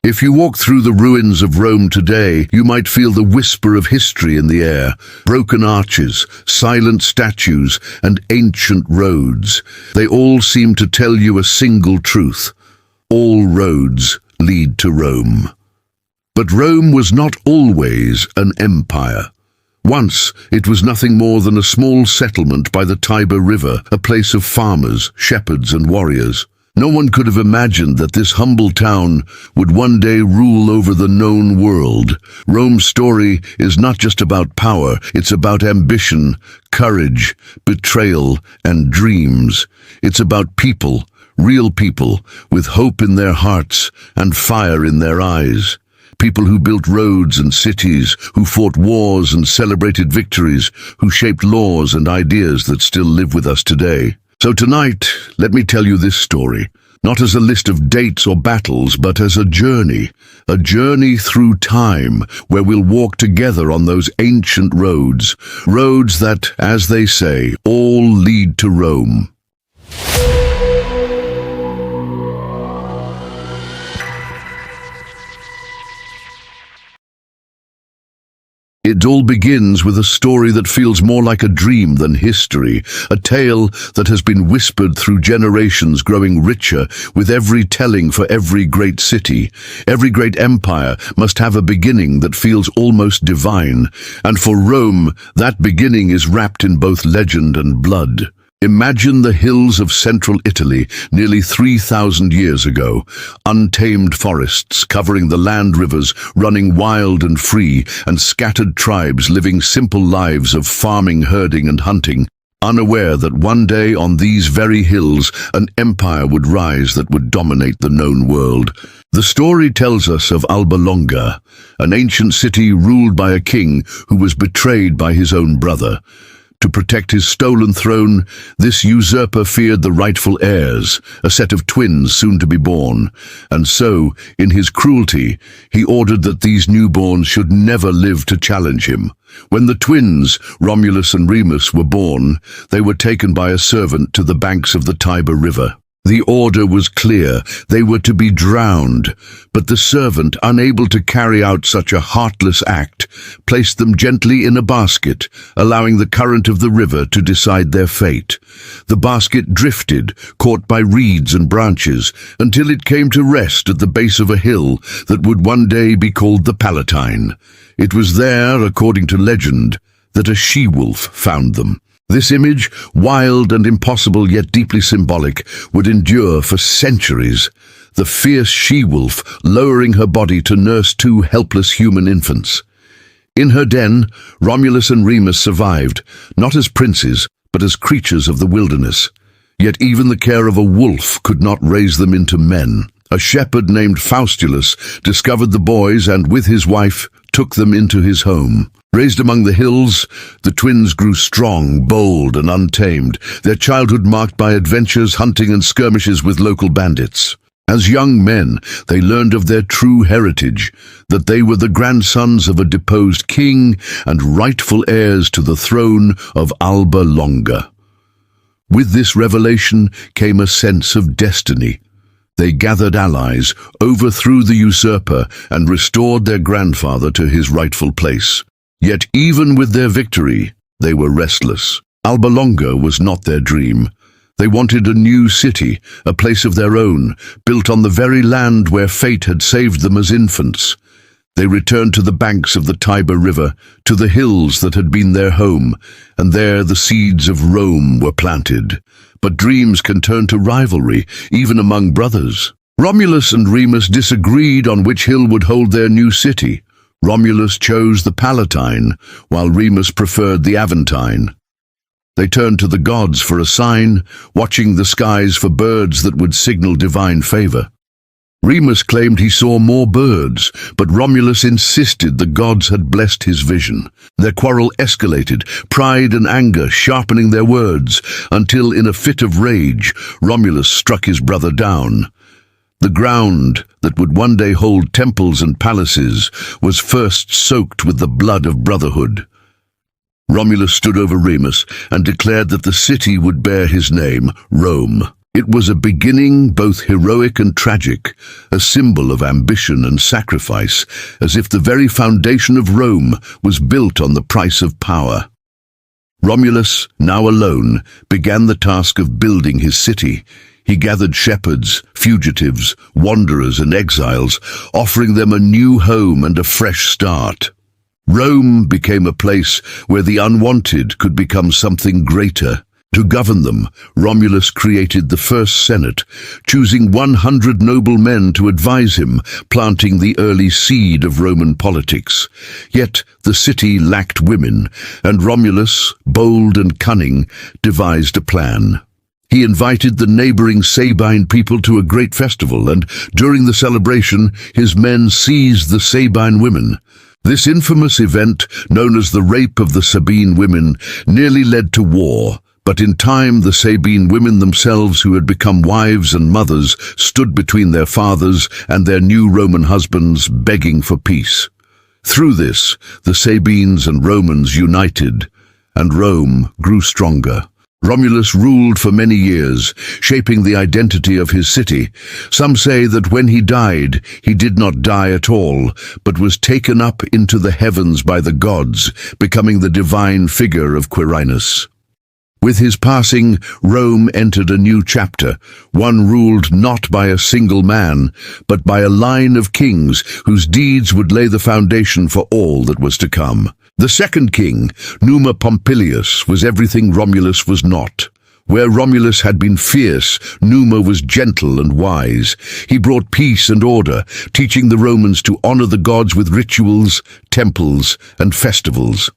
If you walk through the ruins of Rome today, you might feel the whisper of history in the air. Broken arches, silent statues, and ancient roads. They all seem to tell you a single truth. All roads lead to Rome. But Rome was not always an empire. Once, it was nothing more than a small settlement by the Tiber River, a place of farmers, shepherds, and warriors. No one could have imagined that this humble town would one day rule over the known world. Rome's story is not just about power, it's about ambition, courage, betrayal, and dreams. It's about people, real people, with hope in their hearts and fire in their eyes. People who built roads and cities, who fought wars and celebrated victories, who shaped laws and ideas that still live with us today. So tonight, let me tell you this story, not as a list of dates or battles, but as a journey through time, where we'll walk together on those ancient roads that, as they say, all lead to Rome. It all begins with a story that feels more like a dream than history, a tale that has been whispered through generations, growing richer with every telling. For every great city, every great empire must have a beginning that feels almost divine, and for Rome, that beginning is wrapped in both legend and blood. Imagine the hills of central Italy nearly 3,000 years ago, untamed forests covering the land, rivers running wild and free, and scattered tribes living simple lives of farming, herding, and hunting, unaware that one day on these very hills an empire would rise that would dominate the known world. The story tells us of Alba Longa, an ancient city ruled by a king who was betrayed by his own brother. To protect his stolen throne, this usurper feared the rightful heirs, a set of twins soon to be born, and so, in his cruelty, he ordered that these newborns should never live to challenge him. When the twins, Romulus and Remus, were born, they were taken by a servant to the banks of the Tiber River. The order was clear: they were to be drowned, but the servant, unable to carry out such a heartless act, placed them gently in a basket, allowing the current of the river to decide their fate. The basket drifted, caught by reeds and branches, until it came to rest at the base of a hill that would one day be called the Palatine. It was there, according to legend, that a she-wolf found them. This image, wild and impossible yet deeply symbolic, would endure for centuries. The fierce she-wolf lowering her body to nurse two helpless human infants. In her den, Romulus and Remus survived, not as princes, but as creatures of the wilderness. Yet even the care of a wolf could not raise them into men. A shepherd named Faustulus discovered the boys and, with his wife, took them into his home. Raised among the hills, the twins grew strong, bold, and untamed, their childhood marked by adventures, hunting, and skirmishes with local bandits. As young men, they learned of their true heritage, that they were the grandsons of a deposed king and rightful heirs to the throne of Alba Longa. With this revelation came a sense of destiny. They gathered allies, overthrew the usurper, and restored their grandfather to his rightful place. Yet even with their victory, they were restless. Alba Longa was not their dream. They wanted a new city, a place of their own, built on the very land where fate had saved them as infants. They returned to the banks of the Tiber River, to the hills that had been their home, and there the seeds of Rome were planted. But dreams can turn to rivalry, even among brothers. Romulus and Remus disagreed on which hill would hold their new city. Romulus chose the Palatine, while Remus preferred the Aventine. They turned to the gods for a sign, watching the skies for birds that would signal divine favor. Remus claimed he saw more birds, but Romulus insisted the gods had blessed his vision. Their quarrel escalated, pride and anger sharpening their words, until in a fit of rage, Romulus struck his brother down. The ground that would one day hold temples and palaces was first soaked with the blood of brotherhood. Romulus stood over Remus and declared that the city would bear his name, Rome. It was a beginning both heroic and tragic, a symbol of ambition and sacrifice, as if the very foundation of Rome was built on the price of power. Romulus, now alone, began the task of building his city. He gathered shepherds, fugitives, wanderers and exiles, offering them a new home and a fresh start. Rome became a place where the unwanted could become something greater. To govern them, Romulus created the first Senate, choosing 100 noble men to advise him, planting the early seed of Roman politics. Yet the city lacked women, and Romulus, bold and cunning, devised a plan. He invited the neighboring Sabine people to a great festival, and during the celebration, his men seized the Sabine women. This infamous event, known as the Rape of the Sabine Women, nearly led to war. But in time, the Sabine women themselves, who had become wives and mothers, stood between their fathers and their new Roman husbands, begging for peace. Through this, the Sabines and Romans united, and Rome grew stronger. Romulus ruled for many years, shaping the identity of his city. Some say that when he died, he did not die at all, but was taken up into the heavens by the gods, becoming the divine figure of Quirinus. With his passing, Rome entered a new chapter, one ruled not by a single man, but by a line of kings whose deeds would lay the foundation for all that was to come. The second king, Numa Pompilius, was everything Romulus was not. Where Romulus had been fierce, Numa was gentle and wise. He brought peace and order, teaching the Romans to honor the gods with rituals, temples, and festivals.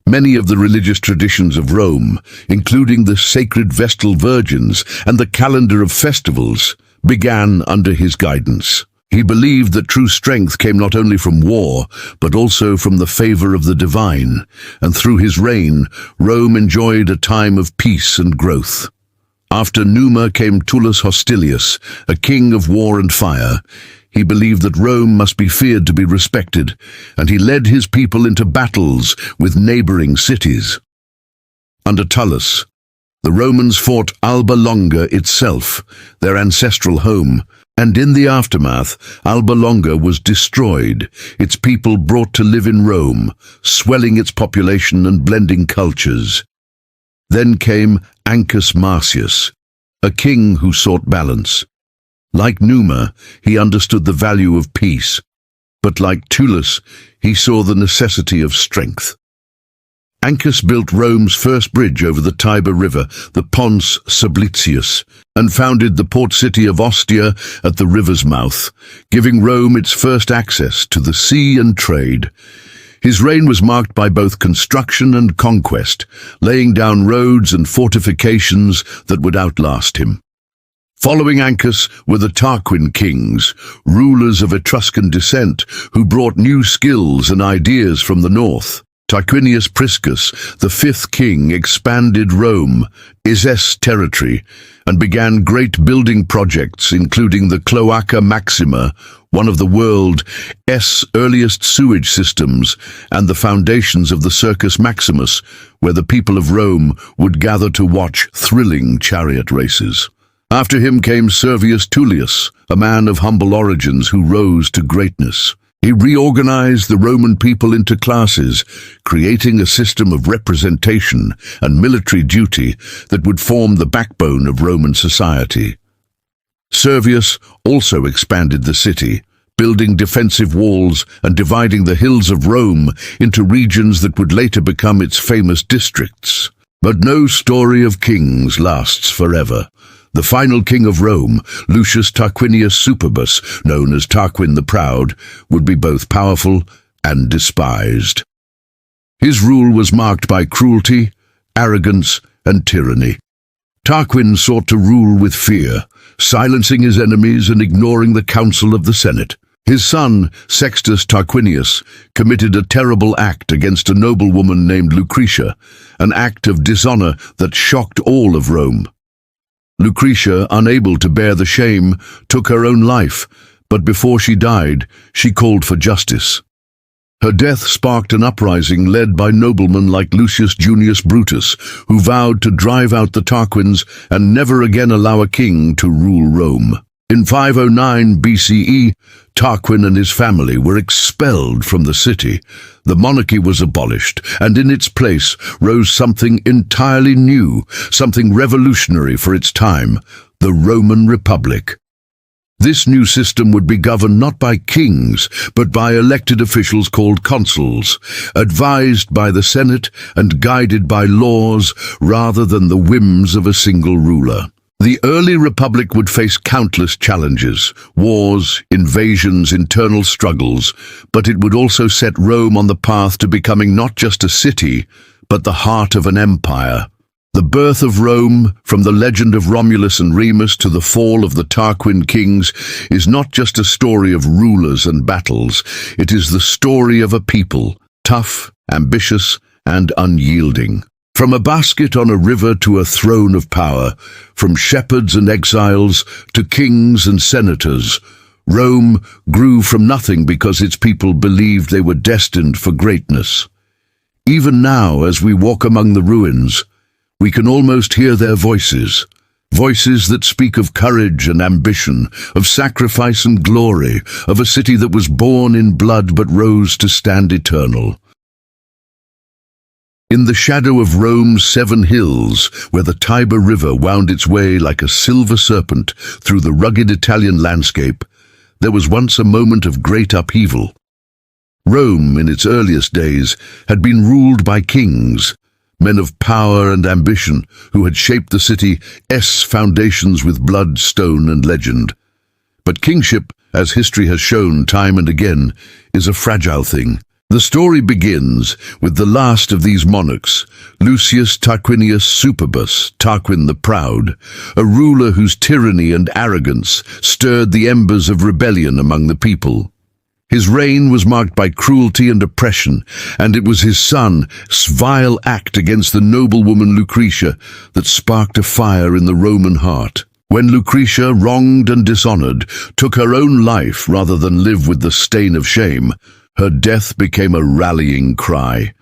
Many of the religious traditions of Rome, including the sacred Vestal Virgins and the calendar of festivals, began under his guidance. He believed that true strength came not only from war, but also from the favor of the divine, and through his reign, Rome enjoyed a time of peace and growth. After Numa came Tullus Hostilius, a king of war and fire. He believed that Rome must be feared to be respected, and he led his people into battles with neighboring cities. Under Tullus, the Romans fought Alba Longa itself, their ancestral home, and in the aftermath, Alba Longa was destroyed, its people brought to live in Rome, swelling its population and blending cultures. Then came Ancus Marcius, a king who sought balance. Like Numa, he understood the value of peace, but like Tullus, he saw the necessity of strength. Ancus built Rome's first bridge over the Tiber River, the Pons Sublicius, and founded the port city of Ostia at the river's mouth, giving Rome its first access to the sea and trade. His reign was marked by both construction and conquest, laying down roads and fortifications that would outlast him. Following Ancus were the Tarquin kings, rulers of Etruscan descent, who brought new skills and ideas from the north. Tarquinius Priscus, the fifth king, expanded Rome, Is's territory, and began great building projects, including the Cloaca Maxima, one of the world's earliest sewage systems, and the foundations of the Circus Maximus, where the people of Rome would gather to watch thrilling chariot races. After him came Servius Tullius, a man of humble origins who rose to greatness. He reorganized the Roman people into classes, creating a system of representation and military duty that would form the backbone of Roman society. Servius also expanded the city, building defensive walls and dividing the hills of Rome into regions that would later become its famous districts. But no story of kings lasts forever. The final king of Rome, Lucius Tarquinius Superbus, known as Tarquin the Proud, would be both powerful and despised. His rule was marked by cruelty, arrogance, and tyranny. Tarquin sought to rule with fear, silencing his enemies and ignoring the counsel of the Senate. His son, Sextus Tarquinius, committed a terrible act against a noblewoman named Lucretia, an act of dishonor that shocked all of Rome. Lucretia, unable to bear the shame, took her own life, but before she died, she called for justice. Her death sparked an uprising led by noblemen like Lucius Junius Brutus, who vowed to drive out the Tarquins and never again allow a king to rule Rome. In 509 BCE, Tarquin and his family were expelled from the city. The monarchy was abolished, and in its place rose something entirely new, something revolutionary for its time, the Roman Republic. This new system would be governed not by kings, but by elected officials called consuls, advised by the Senate and guided by laws rather than the whims of a single ruler. The early republic would face countless challenges, wars, invasions, internal struggles, but it would also set Rome on the path to becoming not just a city, but the heart of an empire. The birth of Rome, from the legend of Romulus and Remus to the fall of the Tarquin kings, is not just a story of rulers and battles. It is the story of a people, tough, ambitious, and unyielding. From a basket on a river to a throne of power, from shepherds and exiles to kings and senators, Rome grew from nothing because its people believed they were destined for greatness. Even now, as we walk among the ruins, we can almost hear their voices, voices that speak of courage and ambition, of sacrifice and glory, of a city that was born in blood but rose to stand eternal. In the shadow of Rome's 7 hills, where the Tiber River wound its way like a silver serpent through the rugged Italian landscape, there was once a moment of great upheaval. Rome, in its earliest days, had been ruled by kings, men of power and ambition who had shaped the city's foundations with blood, stone, and legend. But kingship, as history has shown time and again, is a fragile thing. The story begins with the last of these monarchs, Lucius Tarquinius Superbus, Tarquin the Proud, a ruler whose tyranny and arrogance stirred the embers of rebellion among the people. His reign was marked by cruelty and oppression, and it was his son's vile act against the noblewoman Lucretia that sparked a fire in the Roman heart. When Lucretia, wronged and dishonored, took her own life rather than live with the stain of shame, her death became a rallying cry.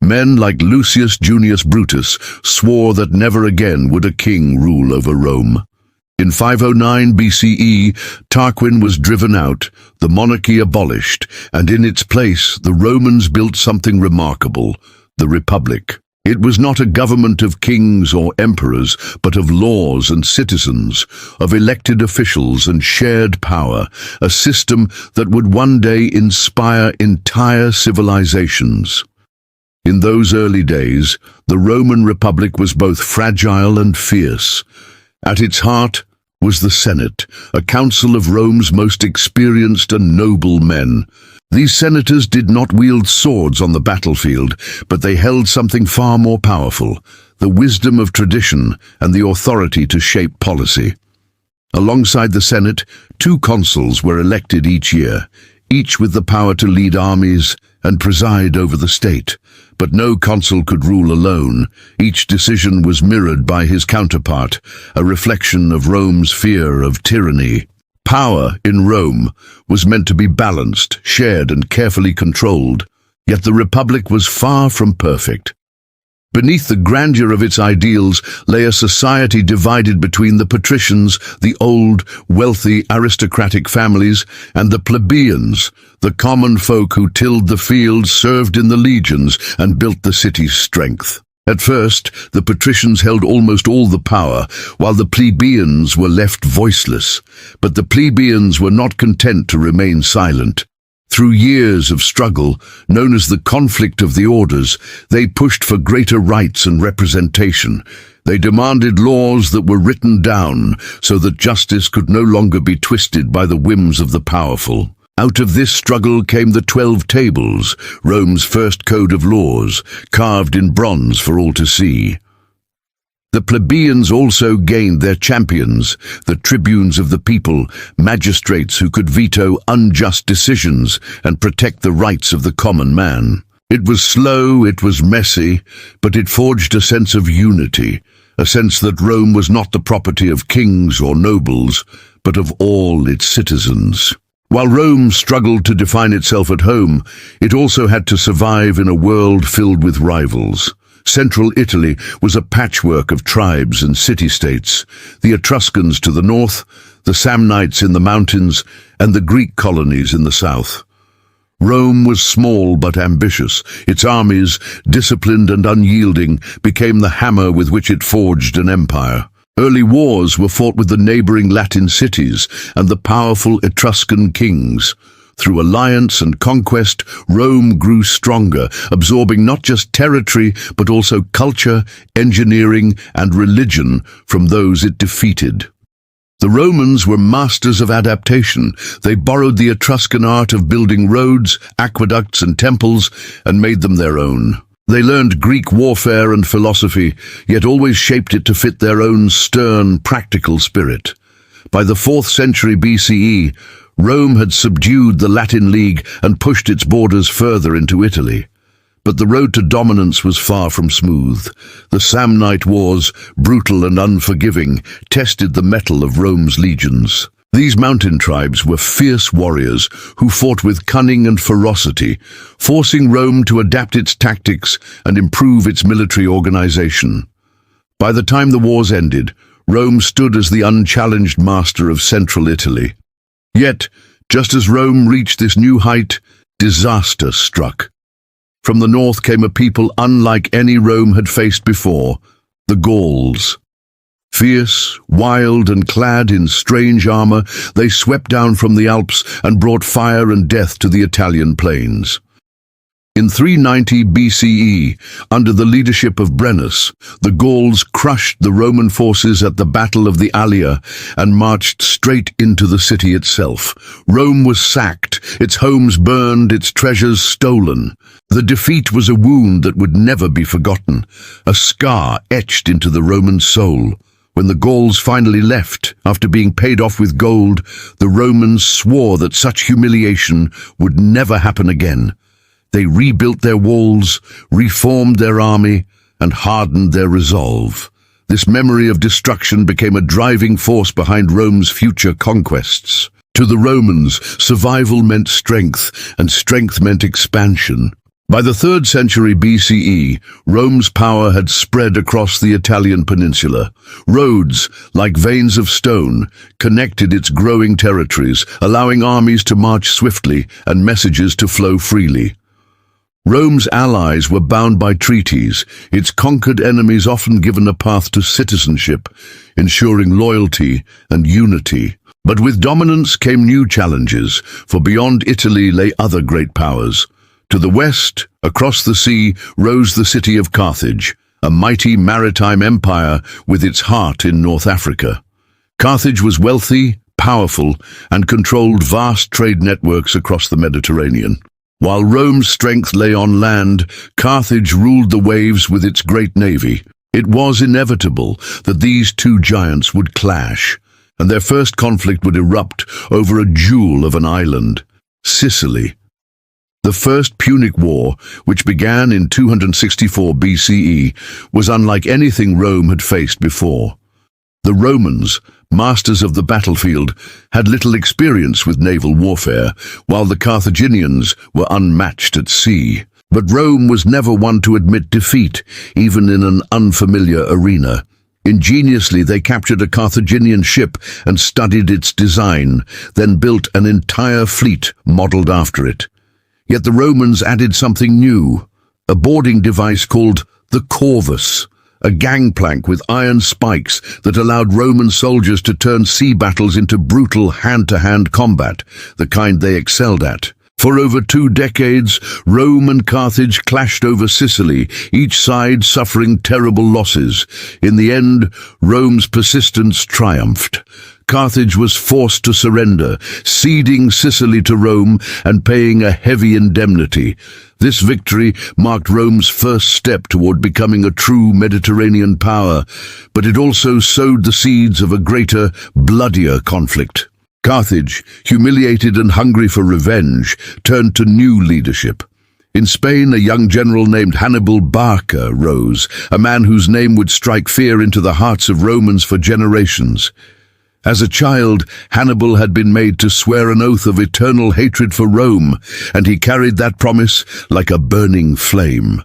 Men like Lucius Junius Brutus swore that never again would a king rule over Rome. In 509 BCE, Tarquin was driven out, the monarchy abolished, and in its place the Romans built something remarkable, the Republic. It was not a government of kings or emperors, but of laws and citizens, of elected officials and shared power, a system that would one day inspire entire civilizations. In those early days, the Roman Republic was both fragile and fierce. At its heart was the Senate, a council of Rome's most experienced and noble men. These senators did not wield swords on the battlefield, but they held something far more powerful, the wisdom of tradition and the authority to shape policy. Alongside the Senate, 2 consuls were elected each year, each with the power to lead armies and preside over the state. But no consul could rule alone. Each decision was mirrored by his counterpart, a reflection of Rome's fear of tyranny. Power in Rome was meant to be balanced, shared, and carefully controlled, yet the Republic was far from perfect. Beneath the grandeur of its ideals lay a society divided between the patricians, the old, wealthy, aristocratic families, and the plebeians, the common folk who tilled the fields, served in the legions, and built the city's strength. At first, the patricians held almost all the power, while the plebeians were left voiceless. But the plebeians were not content to remain silent. Through years of struggle, known as the conflict of the orders, they pushed for greater rights and representation. They demanded laws that were written down so that justice could no longer be twisted by the whims of the powerful. Out of this struggle came the 12 Tables, Rome's first code of laws, carved in bronze for all to see. The plebeians also gained their champions, the tribunes of the people, magistrates who could veto unjust decisions and protect the rights of the common man. It was slow, it was messy, but it forged a sense of unity, a sense that Rome was not the property of kings or nobles, but of all its citizens. While Rome struggled to define itself at home, it also had to survive in a world filled with rivals. Central Italy was a patchwork of tribes and city-states, the Etruscans to the north, the Samnites in the mountains, and the Greek colonies in the south. Rome was small but ambitious. Its armies, disciplined and unyielding, became the hammer with which it forged an empire. Early wars were fought with the neighboring Latin cities and the powerful Etruscan kings. Through alliance and conquest, Rome grew stronger, absorbing not just territory but also culture, engineering, and religion from those it defeated. The Romans were masters of adaptation. They borrowed the Etruscan art of building roads, aqueducts, and temples and made them their own. They learned Greek warfare and philosophy, yet always shaped it to fit their own stern, practical spirit. By the 4th century BCE, Rome had subdued the Latin League and pushed its borders further into Italy. But the road to dominance was far from smooth. The Samnite Wars, brutal and unforgiving, tested the mettle of Rome's legions. These mountain tribes were fierce warriors who fought with cunning and ferocity, forcing Rome to adapt its tactics and improve its military organization. By the time the wars ended, Rome stood as the unchallenged master of central Italy. Yet, just as Rome reached this new height, disaster struck. From the north came a people unlike any Rome had faced before, the Gauls. Fierce, wild, and clad in strange armor, they swept down from the Alps and brought fire and death to the Italian plains. In 390 BCE, under the leadership of Brennus, the Gauls crushed the Roman forces at the Battle of the Allia and marched straight into the city itself. Rome was sacked, its homes burned, its treasures stolen. The defeat was a wound that would never be forgotten, a scar etched into the Roman soul. When the Gauls finally left, after being paid off with gold, the Romans swore that such humiliation would never happen again. They rebuilt their walls, reformed their army, and hardened their resolve. This memory of destruction became a driving force behind Rome's future conquests. To the Romans, survival meant strength, and strength meant expansion. By the 3rd century BCE, Rome's power had spread across the Italian peninsula. Roads, like veins of stone, connected its growing territories, allowing armies to march swiftly and messages to flow freely. Rome's allies were bound by treaties, its conquered enemies often given a path to citizenship, ensuring loyalty and unity. But with dominance came new challenges, for beyond Italy lay other great powers. To the west, across the sea, rose the city of Carthage, a mighty maritime empire with its heart in North Africa. Carthage was wealthy, powerful, and controlled vast trade networks across the Mediterranean. While Rome's strength lay on land, Carthage ruled the waves with its great navy. It was inevitable that these two giants would clash, and their first conflict would erupt over a jewel of an island, Sicily. The First Punic War, which began in 264 BCE, was unlike anything Rome had faced before. The Romans, masters of the battlefield, had little experience with naval warfare, while the Carthaginians were unmatched at sea. But Rome was never one to admit defeat, even in an unfamiliar arena. Ingeniously, they captured a Carthaginian ship and studied its design, then built an entire fleet modeled after it. Yet the Romans added something new, a boarding device called the corvus, a gangplank with iron spikes that allowed Roman soldiers to turn sea battles into brutal hand-to-hand combat, the kind they excelled at. For over 2 decades, Rome and Carthage clashed over Sicily, each side suffering terrible losses. In the end, Rome's persistence triumphed. Carthage was forced to surrender, ceding Sicily to Rome and paying a heavy indemnity. This victory marked Rome's first step toward becoming a true Mediterranean power, but it also sowed the seeds of a greater, bloodier conflict. Carthage, humiliated and hungry for revenge, turned to new leadership. In Spain, a young general named Hannibal Barca rose, a man whose name would strike fear into the hearts of Romans for generations. As a child, Hannibal had been made to swear an oath of eternal hatred for Rome, and he carried that promise like a burning flame.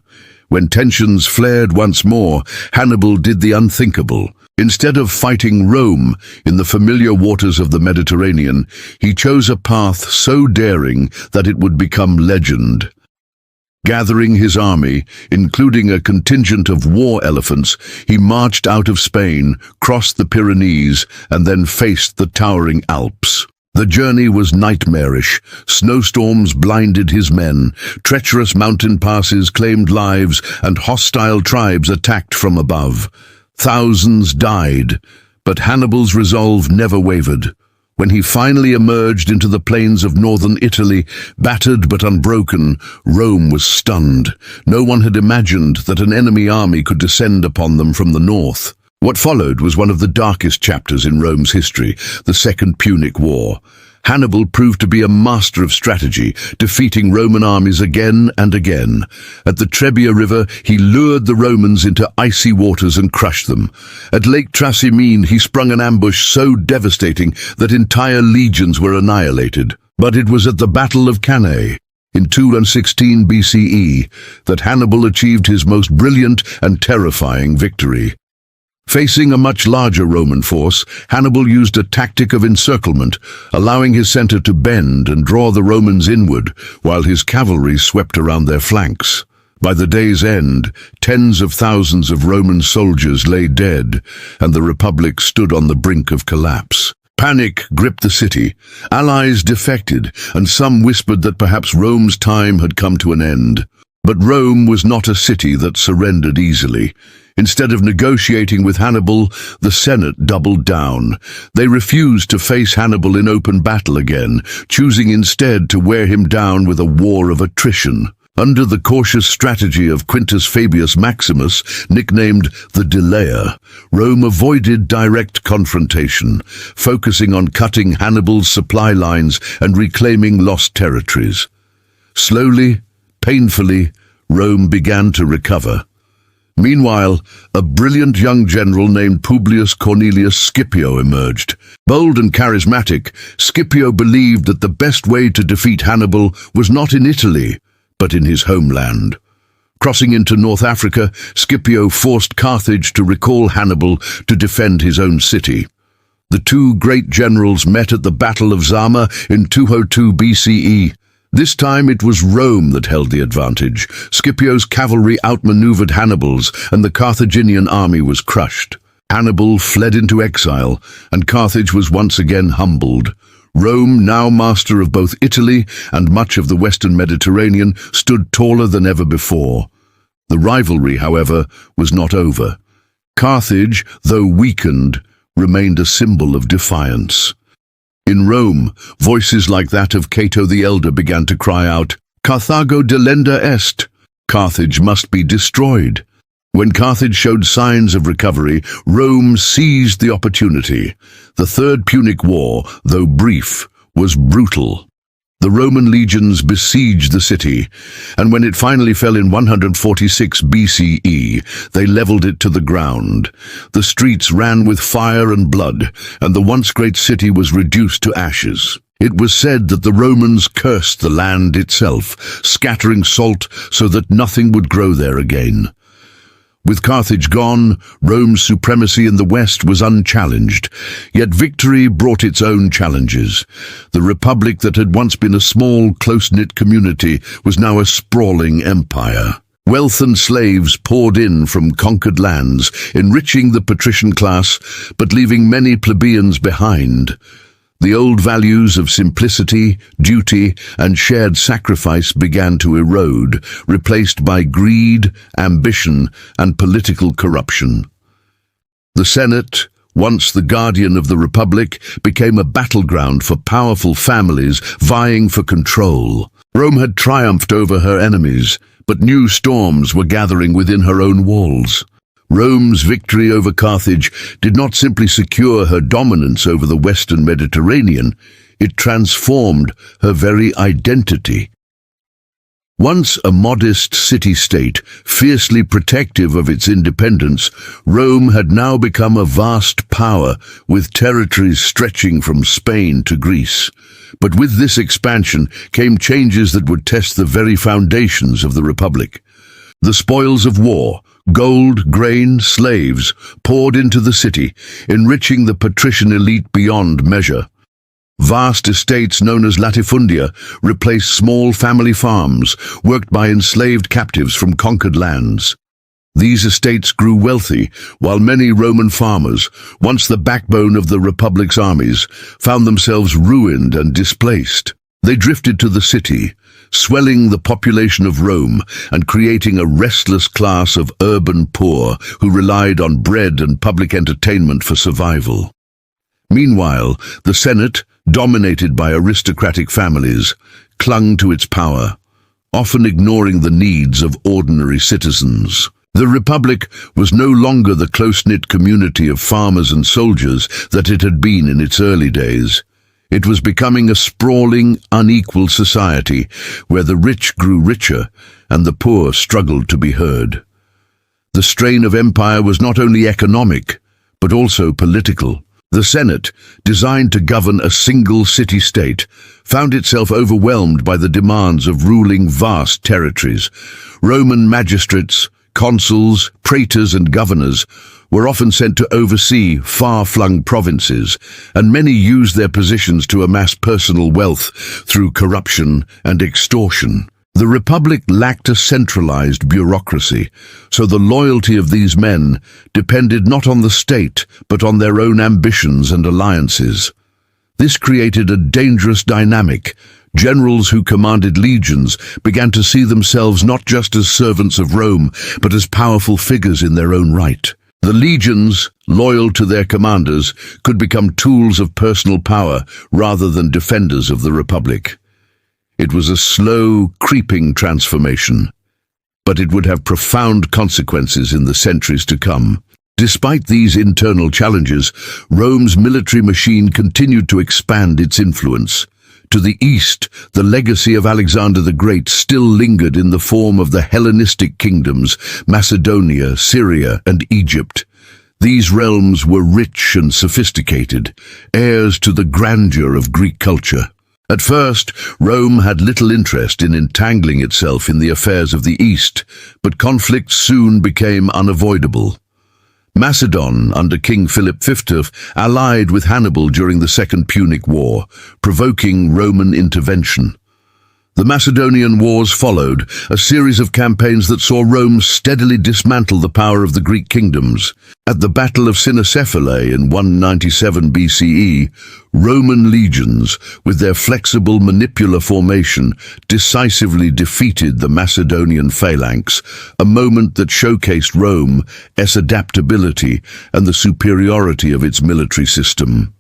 When tensions flared once more, Hannibal did the unthinkable. Instead of fighting Rome in the familiar waters of the Mediterranean, he chose a path so daring that it would become legend. Gathering his army, including a contingent of war elephants, he marched out of Spain, crossed the Pyrenees, and then faced the towering Alps. The journey was nightmarish. Snowstorms blinded his men, treacherous mountain passes claimed lives, and hostile tribes attacked from above. Thousands died, but Hannibal's resolve never wavered. When he finally emerged into the plains of northern Italy, battered but unbroken, Rome was stunned. No one had imagined that an enemy army could descend upon them from the north. What followed was one of the darkest chapters in Rome's history, the Second Punic War. Hannibal proved to be a master of strategy, defeating Roman armies again and again. At the Trebia River, he lured the Romans into icy waters and crushed them. At Lake Trasimene, he sprung an ambush so devastating that entire legions were annihilated. But it was at the Battle of Cannae, in 216 BCE, that Hannibal achieved his most brilliant and terrifying victory. Facing a much larger Roman force, Hannibal used a tactic of encirclement, allowing his center to bend and draw the Romans inward, while his cavalry swept around their flanks. By the day's end, tens of thousands of Roman soldiers lay dead, and the Republic stood on the brink of collapse. Panic gripped the city. Allies defected, and some whispered that perhaps Rome's time had come to an end. But Rome was not a city that surrendered easily. Instead of negotiating with Hannibal, the Senate doubled down. They refused to face Hannibal in open battle again, choosing instead to wear him down with a war of attrition. Under the cautious strategy of Quintus Fabius Maximus, nicknamed the Delayer, Rome avoided direct confrontation, focusing on cutting Hannibal's supply lines and reclaiming lost territories. Slowly, painfully, Rome began to recover. Meanwhile, a brilliant young general named Publius Cornelius Scipio emerged. Bold and charismatic, Scipio believed that the best way to defeat Hannibal was not in Italy, but in his homeland. Crossing into North Africa, Scipio forced Carthage to recall Hannibal to defend his own city. The two great generals met at the Battle of Zama in 202 BCE. This time it was Rome that held the advantage. Scipio's cavalry outmaneuvered Hannibal's, and the Carthaginian army was crushed. Hannibal fled into exile, and Carthage was once again humbled. Rome, now master of both Italy and much of the western Mediterranean, stood taller than ever before. The rivalry, however, was not over. Carthage, though weakened, remained a symbol of defiance. In Rome, voices like that of Cato the Elder began to cry out, "Carthago delenda est!" Carthage must be destroyed. When Carthage showed signs of recovery, Rome seized the opportunity. The Third Punic War, though brief, was brutal. The Roman legions besieged the city, and when it finally fell in 146 BCE, they leveled it to the ground. The streets ran with fire and blood, and the once great city was reduced to ashes. It was said that the Romans cursed the land itself, scattering salt so that nothing would grow there again. With Carthage gone, Rome's supremacy in the West was unchallenged, yet victory brought its own challenges. The Republic that had once been a small, close-knit community was now a sprawling empire. Wealth and slaves poured in from conquered lands, enriching the patrician class, but leaving many plebeians behind. The old values of simplicity, duty, and shared sacrifice began to erode, replaced by greed, ambition, and political corruption. The Senate, once the guardian of the Republic, became a battleground for powerful families vying for control. Rome had triumphed over her enemies, but new storms were gathering within her own walls. Rome's victory over Carthage did not simply secure her dominance over the Western Mediterranean, it transformed her very identity. Once a modest city-state, fiercely protective of its independence, Rome had now become a vast power, with territories stretching from Spain to Greece. But with this expansion came changes that would test the very foundations of the Republic. The spoils of war, gold, grain, slaves, poured into the city, enriching the patrician elite beyond measure. Vast estates known as latifundia replaced small family farms worked by enslaved captives from conquered lands. These estates grew wealthy, while many Roman farmers, once the backbone of the Republic's armies, found themselves ruined and displaced. They drifted to the city, swelling the population of Rome and creating a restless class of urban poor who relied on bread and public entertainment for survival. Meanwhile, the Senate, dominated by aristocratic families, clung to its power, often ignoring the needs of ordinary citizens. The Republic was no longer the close-knit community of farmers and soldiers that it had been in its early days. It was becoming a sprawling, unequal society where the rich grew richer and the poor struggled to be heard. The strain of empire was not only economic, but also political. The Senate, designed to govern a single city-state, found itself overwhelmed by the demands of ruling vast territories. Roman magistrates, consuls, praetors and governors were often sent to oversee far-flung provinces, and many used their positions to amass personal wealth through corruption and extortion. The Republic lacked a centralized bureaucracy, so the loyalty of these men depended not on the state, but on their own ambitions and alliances. This created a dangerous dynamic. Generals who commanded legions began to see themselves not just as servants of Rome, but as powerful figures in their own right. The legions, loyal to their commanders, could become tools of personal power rather than defenders of the Republic. It was a slow, creeping transformation, but it would have profound consequences in the centuries to come. Despite these internal challenges, Rome's military machine continued to expand its influence. To the east, the legacy of Alexander the Great still lingered in the form of the Hellenistic kingdoms, Macedonia, Syria, and Egypt. These realms were rich and sophisticated, heirs to the grandeur of Greek culture. At first, Rome had little interest in entangling itself in the affairs of the East, but conflicts soon became unavoidable. Macedon, under King Philip V, allied with Hannibal during the Second Punic War, provoking Roman intervention. The Macedonian Wars followed, a series of campaigns that saw Rome steadily dismantle the power of the Greek kingdoms. At the Battle of Cynocephalae in 197 BCE, Roman legions, with their flexible manipular formation, decisively defeated the Macedonian phalanx, a moment that showcased Rome's adaptability and the superiority of its military system.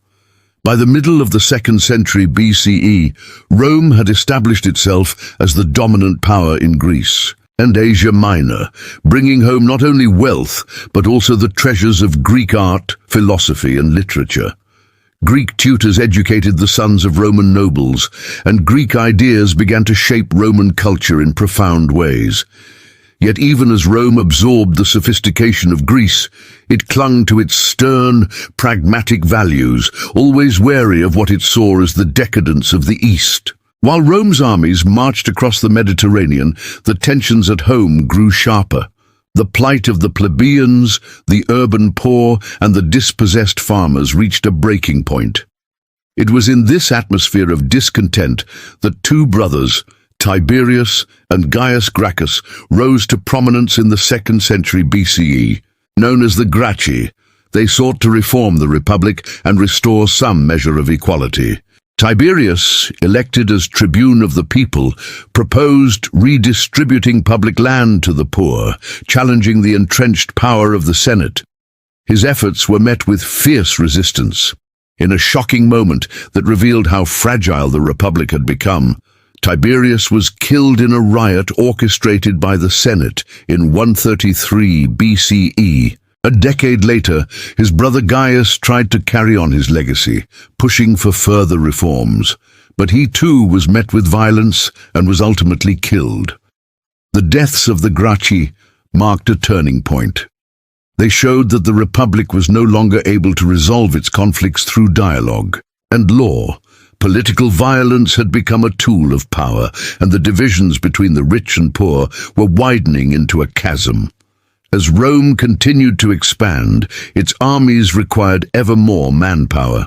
By the middle of the 2nd century BCE, Rome had established itself as the dominant power in Greece and Asia Minor, bringing home not only wealth, but also the treasures of Greek art, philosophy, and literature. Greek tutors educated the sons of Roman nobles, and Greek ideas began to shape Roman culture in profound ways. Yet even as Rome absorbed the sophistication of Greece, it clung to its stern, pragmatic values, always wary of what it saw as the decadence of the East. While Rome's armies marched across the Mediterranean, the tensions at home grew sharper. The plight of the plebeians, the urban poor, and the dispossessed farmers reached a breaking point. It was in this atmosphere of discontent that two brothers, Tiberius and Gaius Gracchus, rose to prominence in the 2nd century BCE. Known as the Gracchi, they sought to reform the Republic and restore some measure of equality. Tiberius, elected as tribune of the people, proposed redistributing public land to the poor, challenging the entrenched power of the Senate. His efforts were met with fierce resistance. In a shocking moment that revealed how fragile the Republic had become, Tiberius was killed in a riot orchestrated by the Senate in 133 BCE. A decade later, his brother Gaius tried to carry on his legacy, pushing for further reforms. But he too was met with violence and was ultimately killed. The deaths of the Gracchi marked a turning point. They showed that the Republic was no longer able to resolve its conflicts through dialogue and law. Political violence had become a tool of power, and the divisions between the rich and poor were widening into a chasm. As Rome continued to expand, its armies required ever more manpower.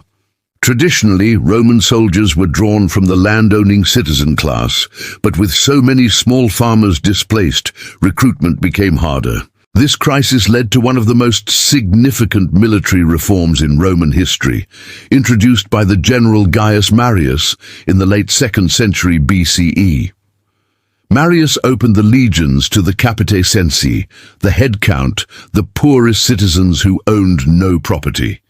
Traditionally, Roman soldiers were drawn from the land-owning citizen class, but with so many small farmers displaced, recruitment became harder. This crisis led to one of the most significant military reforms in Roman history, introduced by the general Gaius Marius in the late 2nd century BCE. Marius opened the legions to the capite censi, the head count, the poorest citizens who owned no property.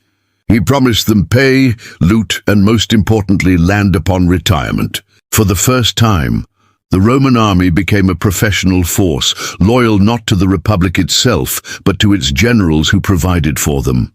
He promised them pay, loot, and most importantly, land upon retirement. For the first time, the Roman army became a professional force, loyal not to the Republic itself, but to its generals who provided for them.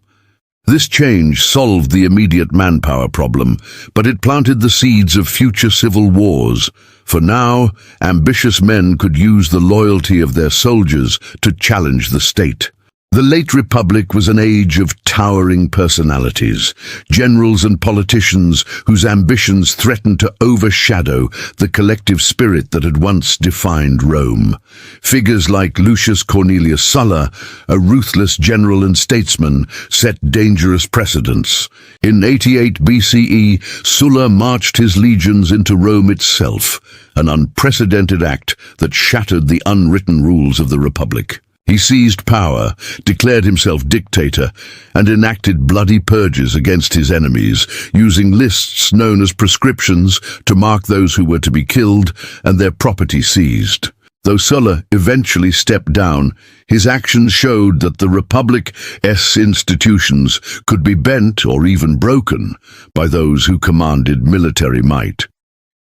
This change solved the immediate manpower problem, but it planted the seeds of future civil wars. For now, ambitious men could use the loyalty of their soldiers to challenge the state. The late Republic was an age of towering personalities, generals and politicians whose ambitions threatened to overshadow the collective spirit that had once defined Rome. Figures like Lucius Cornelius Sulla, a ruthless general and statesman, set dangerous precedents. In 88 BCE, Sulla marched his legions into Rome itself, an unprecedented act that shattered the unwritten rules of the Republic. He seized power, declared himself dictator, and enacted bloody purges against his enemies, using lists known as prescriptions to mark those who were to be killed and their property seized. Though Sulla eventually stepped down, his actions showed that the Republic's institutions could be bent or even broken by those who commanded military might.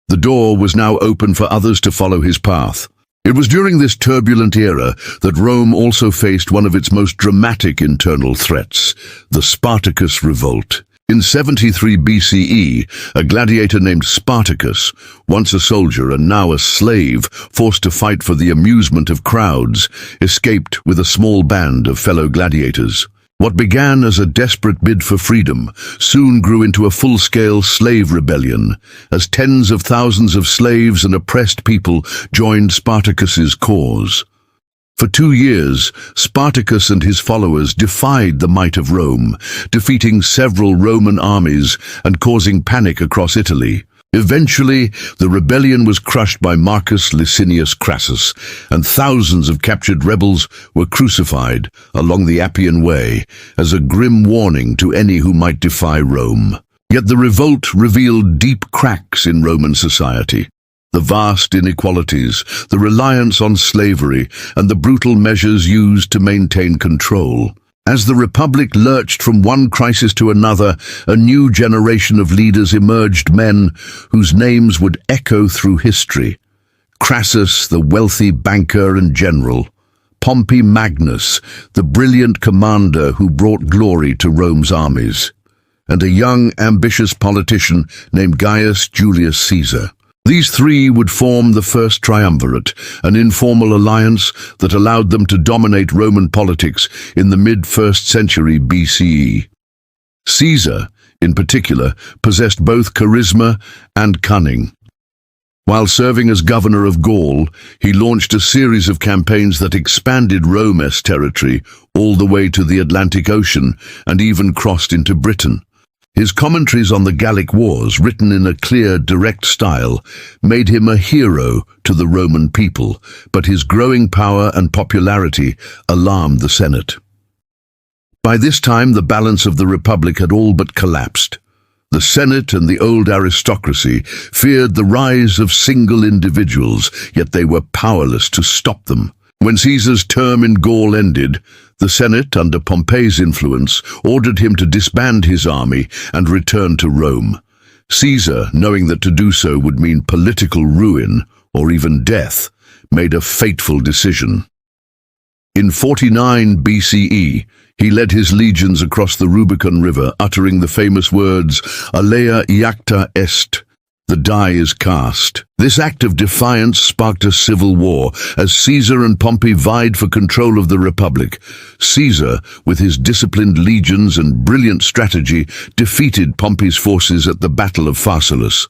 The door was now open for others to follow his path. It was during this turbulent era that Rome also faced one of its most dramatic internal threats, the Spartacus Revolt. In 73 BCE, a gladiator named Spartacus, once a soldier and now a slave, forced to fight for the amusement of crowds, escaped with a small band of fellow gladiators. What began as a desperate bid for freedom soon grew into a full-scale slave rebellion, as tens of thousands of slaves and oppressed people joined Spartacus's cause. For 2 years, Spartacus and his followers defied the might of Rome, defeating several Roman armies and causing panic across Italy. Eventually, the rebellion was crushed by Marcus Licinius Crassus, and thousands of captured rebels were crucified along the Appian Way as a grim warning to any who might defy Rome. Yet the revolt revealed deep cracks in Roman society. The vast inequalities, the reliance on slavery, and the brutal measures used to maintain control. As the Republic lurched from one crisis to another, a new generation of leaders emerged, men whose names would echo through history. Crassus, the wealthy banker and general. Pompey Magnus, the brilliant commander who brought glory to Rome's armies. And a young, ambitious politician named Gaius Julius Caesar. These three would form the first triumvirate, an informal alliance that allowed them to dominate Roman politics in the mid-1st century BCE. Caesar, in particular, possessed both charisma and cunning. While serving as governor of Gaul, he launched a series of campaigns that expanded Rome's territory all the way to the Atlantic Ocean and even crossed into Britain. His commentaries on the Gallic Wars, written in a clear, direct style, made him a hero to the Roman people, but his growing power and popularity alarmed the Senate. By this time, the balance of the Republic had all but collapsed. The Senate and the old aristocracy feared the rise of single individuals, yet they were powerless to stop them. When Caesar's term in Gaul ended, the Senate, under Pompey's influence, ordered him to disband his army and return to Rome. Caesar, knowing that to do so would mean political ruin or even death, made a fateful decision. In 49 BCE, he led his legions across the Rubicon River, uttering the famous words, "Alea iacta est," The die is cast. This act of defiance sparked a civil war as Caesar and Pompey vied for control of the Republic. Caesar, with his disciplined legions and brilliant strategy, defeated Pompey's forces at the Battle of Pharsalus.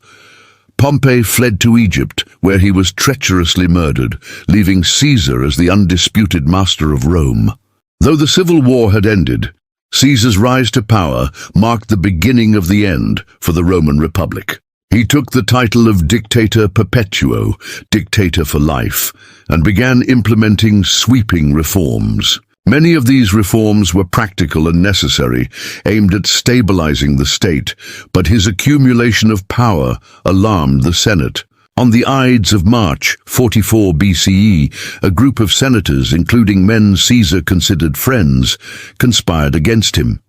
Pompey fled to Egypt, where he was treacherously murdered, leaving Caesar as the undisputed master of Rome. Though the civil war had ended, Caesar's rise to power marked the beginning of the end for the Roman Republic. He took the title of Dictator Perpetuo, dictator for life, and began implementing sweeping reforms. Many of these reforms were practical and necessary, aimed at stabilizing the state, but his accumulation of power alarmed the Senate. On the Ides of March 44 BCE, a group of senators, including men Caesar considered friends, conspired against him.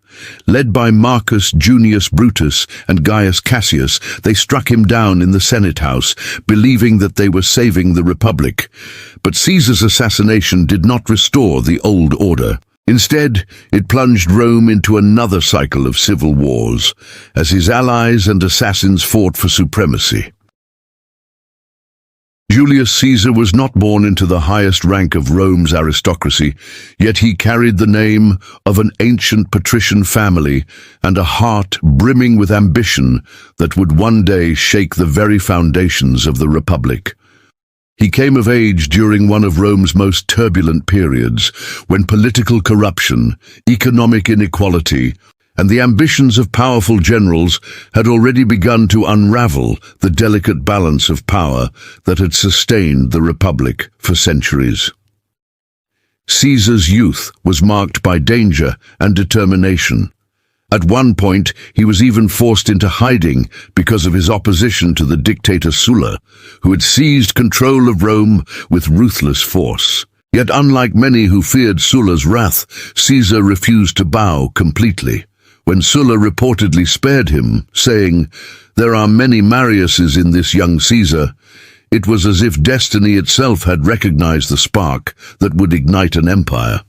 Led by Marcus Junius Brutus and Gaius Cassius, they struck him down in the Senate House, believing that they were saving the Republic. But Caesar's assassination did not restore the old order. Instead, it plunged Rome into another cycle of civil wars, as his allies and assassins fought for supremacy. Julius Caesar was not born into the highest rank of Rome's aristocracy, yet he carried the name of an ancient patrician family and a heart brimming with ambition that would one day shake the very foundations of the Republic. He came of age during one of Rome's most turbulent periods, when political corruption, economic inequality, and the ambitions of powerful generals had already begun to unravel the delicate balance of power that had sustained the Republic for centuries. Caesar's youth was marked by danger and determination. At one point, he was even forced into hiding because of his opposition to the dictator Sulla, who had seized control of Rome with ruthless force. Yet unlike many who feared Sulla's wrath, Caesar refused to bow completely. When Sulla reportedly spared him, saying, "There are many Mariuses in this young Caesar," it was as if destiny itself had recognized the spark that would ignite an empire.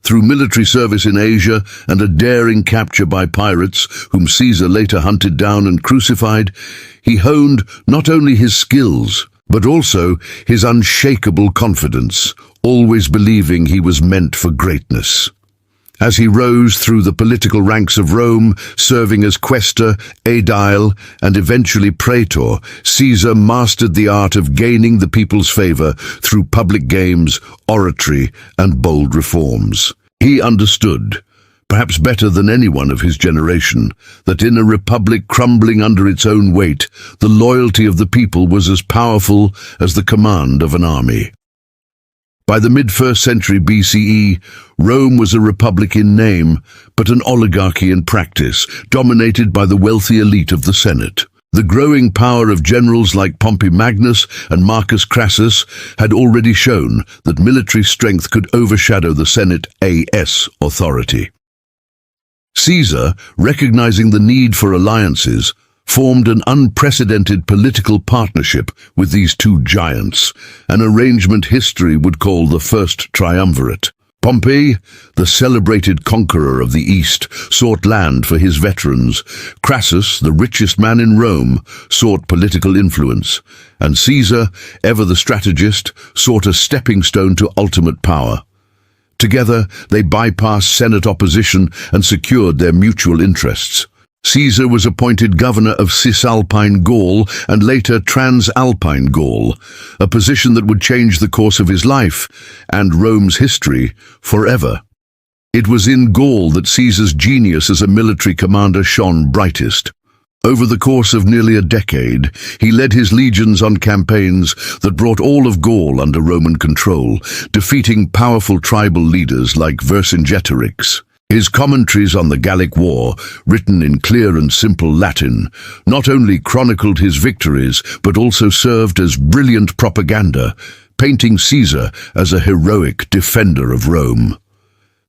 Through military service in Asia and a daring capture by pirates, whom Caesar later hunted down and crucified, he honed not only his skills, but also his unshakable confidence, always believing he was meant for greatness. As he rose through the political ranks of Rome, serving as quaestor, aedile, and eventually praetor, Caesar mastered the art of gaining the people's favor through public games, oratory, and bold reforms. He understood, perhaps better than anyone of his generation, that in a republic crumbling under its own weight, the loyalty of the people was as powerful as the command of an army. By the mid-1st century BCE, Rome was a republic in name, but an oligarchy in practice, dominated by the wealthy elite of the Senate. The growing power of generals like Pompey Magnus and Marcus Crassus had already shown that military strength could overshadow the Senate AS authority. Caesar, recognizing the need for alliances, formed an unprecedented political partnership with these two giants, an arrangement history would call the First Triumvirate. Pompey, the celebrated conqueror of the East, sought land for his veterans. Crassus, the richest man in Rome, sought political influence. And Caesar, ever the strategist, sought a stepping stone to ultimate power. Together, they bypassed Senate opposition and secured their mutual interests. Caesar was appointed governor of Cisalpine Gaul and later Transalpine Gaul, a position that would change the course of his life and Rome's history forever. It was in Gaul that Caesar's genius as a military commander shone brightest. Over the course of nearly a decade, he led his legions on campaigns that brought all of Gaul under Roman control, defeating powerful tribal leaders like Vercingetorix. His commentaries on the Gallic War, written in clear and simple Latin, not only chronicled his victories, but also served as brilliant propaganda, painting Caesar as a heroic defender of Rome.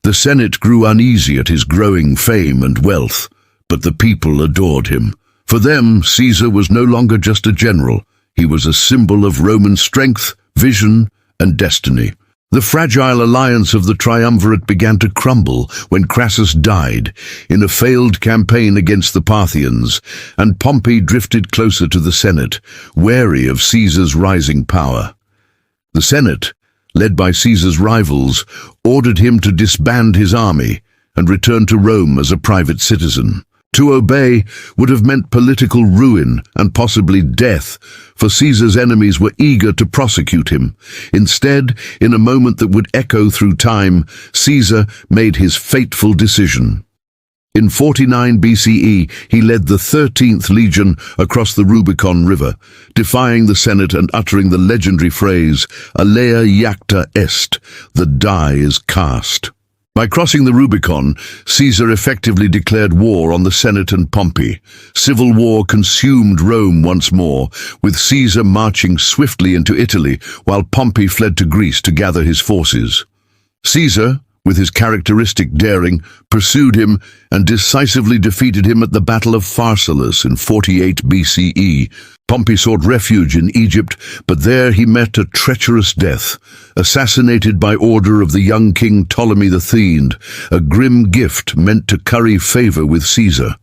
The Senate grew uneasy at his growing fame and wealth, but the people adored him. For them, Caesar was no longer just a general. He was a symbol of Roman strength, vision, and destiny. The fragile alliance of the triumvirate began to crumble when Crassus died in a failed campaign against the Parthians, and Pompey drifted closer to the Senate, wary of Caesar's rising power. The Senate, led by Caesar's rivals, ordered him to disband his army and return to Rome as a private citizen. To obey would have meant political ruin and possibly death, for Caesar's enemies were eager to prosecute him. Instead, in a moment that would echo through time, Caesar made his fateful decision. In 49 BCE, he led the 13th Legion across the Rubicon River, defying the Senate and uttering the legendary phrase, "Alea iacta est," the die is cast. By crossing the Rubicon, Caesar effectively declared war on the Senate and Pompey. Civil war consumed Rome once more, with Caesar marching swiftly into Italy while Pompey fled to Greece to gather his forces. Caesar, with his characteristic daring, pursued him and decisively defeated him at the Battle of Pharsalus in 48 BCE. Pompey sought refuge in Egypt, but there he met a treacherous death, assassinated by order of the young king Ptolemy the Thegned, a grim gift meant to curry favor with Caesar.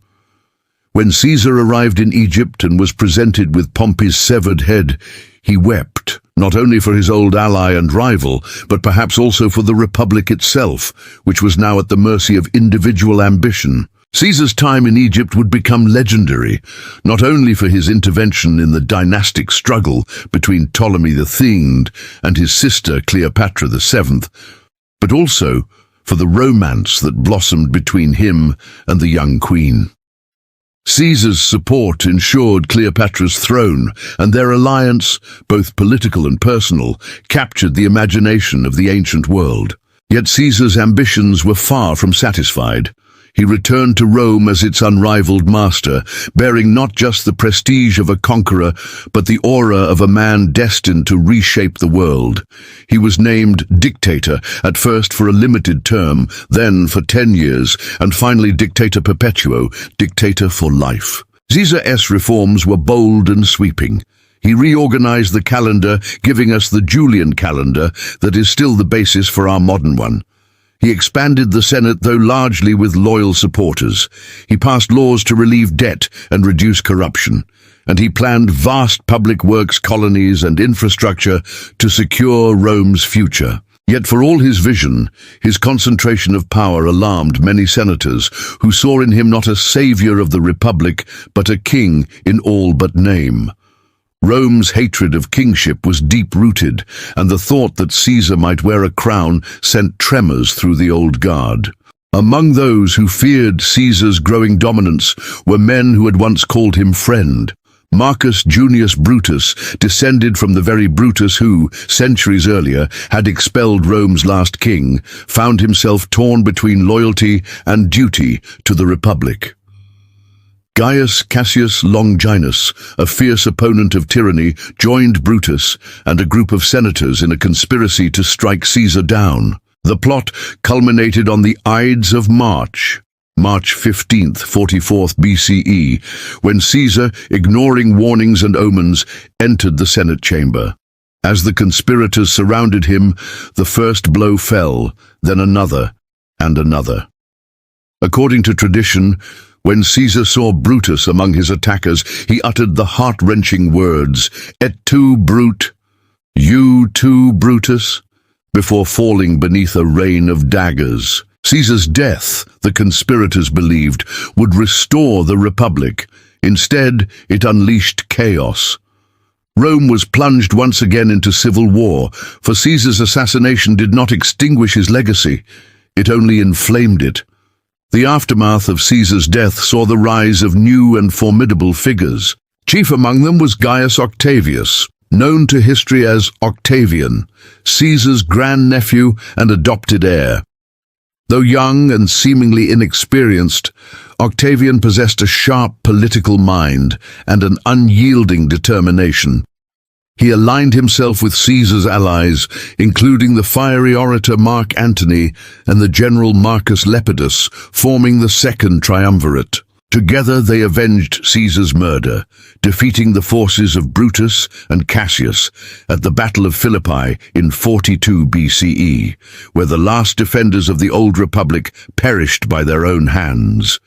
When Caesar arrived in Egypt and was presented with Pompey's severed head, he wept, not only for his old ally and rival, but perhaps also for the Republic itself, which was now at the mercy of individual ambition. Caesar's time in Egypt would become legendary, not only for his intervention in the dynastic struggle between Ptolemy the Thegned and his sister Cleopatra VII, but also for the romance that blossomed between him and the young queen. Caesar's support ensured Cleopatra's throne, and their alliance, both political and personal, captured the imagination of the ancient world. Yet Caesar's ambitions were far from satisfied. He returned to Rome as its unrivaled master, bearing not just the prestige of a conqueror, but the aura of a man destined to reshape the world. He was named dictator, at first for a limited term, then for 10 years, and finally dictator perpetuo, dictator for life. Caesar's reforms were bold and sweeping. He reorganized the calendar, giving us the Julian calendar that is still the basis for our modern one. He expanded the Senate, though largely with loyal supporters. He passed laws to relieve debt and reduce corruption, and he planned vast public works colonies and infrastructure to secure Rome's future. Yet for all his vision, his concentration of power alarmed many senators who saw in him not a savior of the Republic, but a king in all but name. Rome's hatred of kingship was deep-rooted, and the thought that Caesar might wear a crown sent tremors through the old guard. Among those who feared Caesar's growing dominance were men who had once called him friend. Marcus Junius Brutus, descended from the very Brutus who, centuries earlier, had expelled Rome's last king, found himself torn between loyalty and duty to the Republic. Gaius Cassius Longinus, a fierce opponent of tyranny, joined Brutus and a group of senators in a conspiracy to strike Caesar down. The plot culminated on the Ides of March 15th, 44th BCE, when Caesar, ignoring warnings and omens, entered the Senate chamber. As the conspirators surrounded him, the first blow fell, then another and another. According to tradition, when Caesar saw Brutus among his attackers, he uttered the heart-wrenching words, "Et tu, Brute? You too, Brutus?" before falling beneath a rain of daggers. Caesar's death, the conspirators believed, would restore the Republic. Instead, it unleashed chaos. Rome was plunged once again into civil war, for Caesar's assassination did not extinguish his legacy, it only inflamed it. The aftermath of Caesar's death saw the rise of new and formidable figures. Chief among them was Gaius Octavius, known to history as Octavian, Caesar's grandnephew and adopted heir. Though young and seemingly inexperienced, Octavian possessed a sharp political mind and an unyielding determination. He aligned himself with Caesar's allies, including the fiery orator Mark Antony and the general Marcus Lepidus, forming the Second Triumvirate. Together they avenged Caesar's murder, defeating the forces of Brutus and Cassius at the Battle of Philippi in 42 BCE, where the last defenders of the old republic perished by their own hands.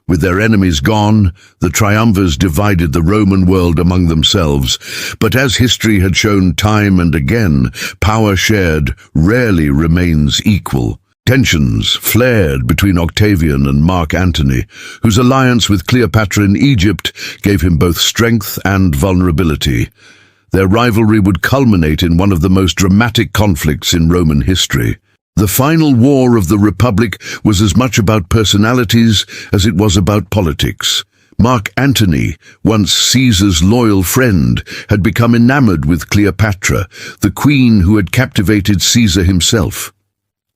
With their enemies gone, the triumvirs divided the Roman world among themselves, but as history had shown time and again, power shared rarely remains equal. Tensions flared between Octavian and Mark Antony, whose alliance with Cleopatra in Egypt gave him both strength and vulnerability. Their rivalry would culminate in one of the most dramatic conflicts in Roman history. The final war of the Republic was as much about personalities as it was about politics. Mark Antony, once Caesar's loyal friend, had become enamored with Cleopatra, the queen who had captivated Caesar himself.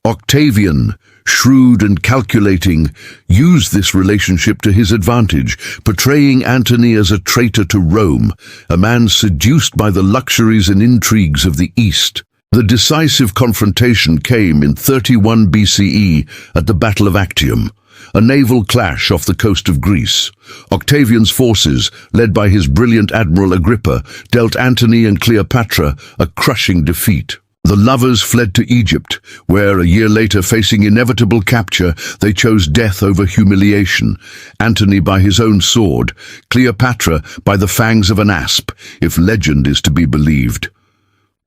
Octavian, shrewd and calculating, used this relationship to his advantage, portraying Antony as a traitor to Rome, a man seduced by the luxuries and intrigues of the East. The decisive confrontation came in 31 BCE at the Battle of Actium, a naval clash off the coast of Greece. Octavian's forces, led by his brilliant Admiral Agrippa, dealt Antony and Cleopatra a crushing defeat. The lovers fled to Egypt, where, a year later, facing inevitable capture, they chose death over humiliation. Antony by his own sword, Cleopatra by the fangs of an asp, if legend is to be believed.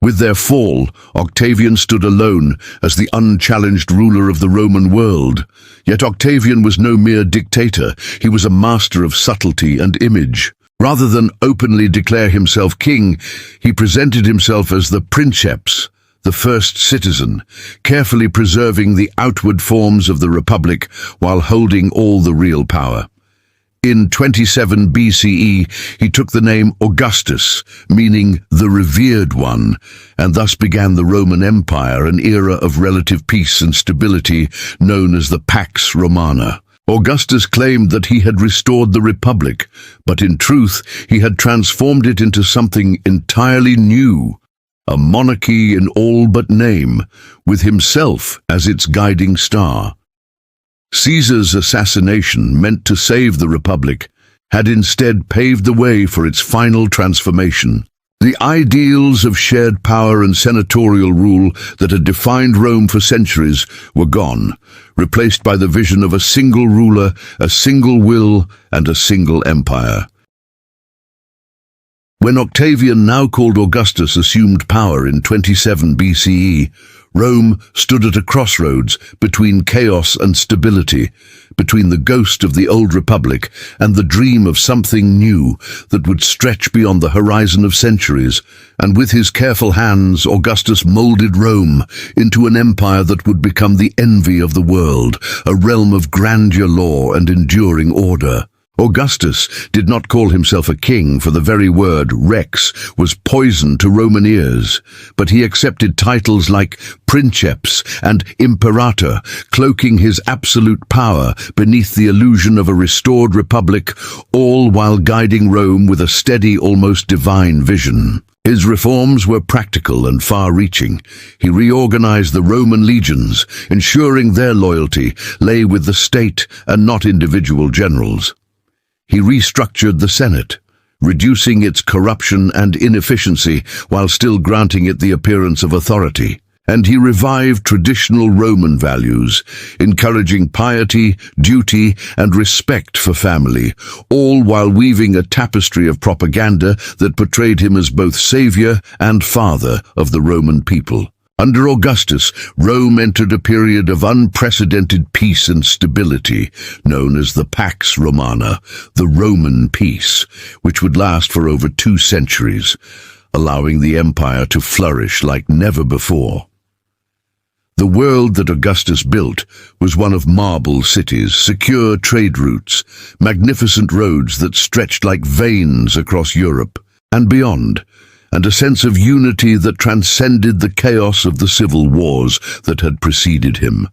With their fall, Octavian stood alone as the unchallenged ruler of the Roman world. Yet Octavian was no mere dictator, he was a master of subtlety and image. Rather than openly declare himself king, he presented himself as the princeps, the first citizen, carefully preserving the outward forms of the Republic while holding all the real power. In 27 BCE, he took the name Augustus, meaning the revered one, and thus began the Roman Empire, an era of relative peace and stability known as the Pax Romana. Augustus claimed that he had restored the Republic, but in truth, he had transformed it into something entirely new. A monarchy in all but name, with himself as its guiding star. Caesar's assassination, meant to save the Republic, had instead paved the way for its final transformation. The ideals of shared power and senatorial rule that had defined Rome for centuries were gone, replaced by the vision of a single ruler, a single will, and a single empire. When Octavian, now called Augustus, assumed power in 27 BCE, Rome stood at a crossroads between chaos and stability, between the ghost of the old republic and the dream of something new that would stretch beyond the horizon of centuries. And with his careful hands, Augustus molded Rome into an empire that would become the envy of the world, a realm of grandeur, law, and enduring order. Augustus did not call himself a king, for the very word rex was poison to Roman ears, but he accepted titles like princeps and imperator, cloaking his absolute power beneath the illusion of a restored republic, all while guiding Rome with a steady, almost divine vision. His reforms were practical and far-reaching. He reorganized the Roman legions, ensuring their loyalty lay with the state and not individual generals. He restructured the Senate, reducing its corruption and inefficiency while still granting it the appearance of authority. And he revived traditional Roman values, encouraging piety, duty, and respect for family, all while weaving a tapestry of propaganda that portrayed him as both savior and father of the Roman people. Under Augustus, Rome entered a period of unprecedented peace and stability, known as the Pax Romana, the Roman peace, which would last for over 2 centuries, allowing the empire to flourish like never before. The world that Augustus built was one of marble cities, secure trade routes, magnificent roads that stretched like veins across Europe and beyond, and a sense of unity that transcended the chaos of the civil wars that had preceded him.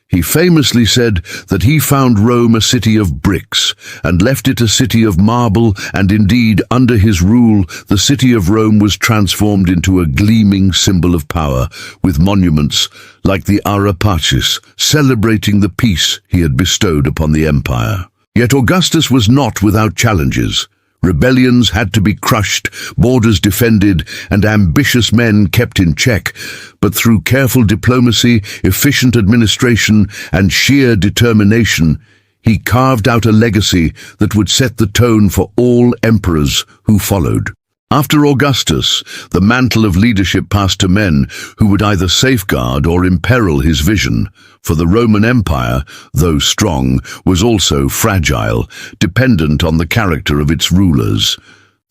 He famously said that he found Rome a city of bricks and left it a city of marble, and indeed, under his rule, the city of Rome was transformed into a gleaming symbol of power, with monuments like the Ara Pacis celebrating the peace he had bestowed upon the empire. Yet Augustus was not without challenges. Rebellions had to be crushed, borders defended, and ambitious men kept in check. But through careful diplomacy, efficient administration, and sheer determination, he carved out a legacy that would set the tone for all emperors who followed. After Augustus, the mantle of leadership passed to men who would either safeguard or imperil his vision, for the Roman Empire, though strong, was also fragile, dependent on the character of its rulers.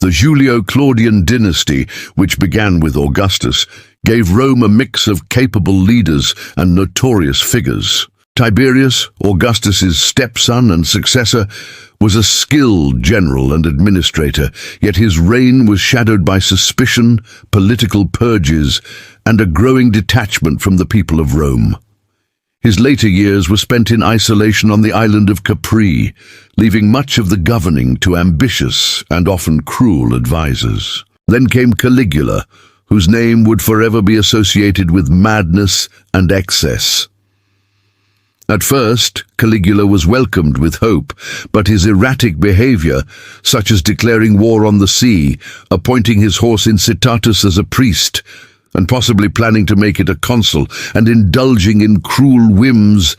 The Julio-Claudian dynasty, which began with Augustus, gave Rome a mix of capable leaders and notorious figures. Tiberius, Augustus's stepson and successor, was a skilled general and administrator, yet his reign was shadowed by suspicion, political purges, and a growing detachment from the people of Rome. His later years were spent in isolation on the island of Capri, leaving much of the governing to ambitious and often cruel advisors. Then came Caligula, whose name would forever be associated with madness and excess. At first, Caligula was welcomed with hope, but his erratic behavior, such as declaring war on the sea, appointing his horse Incitatus as a priest, and possibly planning to make it a consul, and indulging in cruel whims,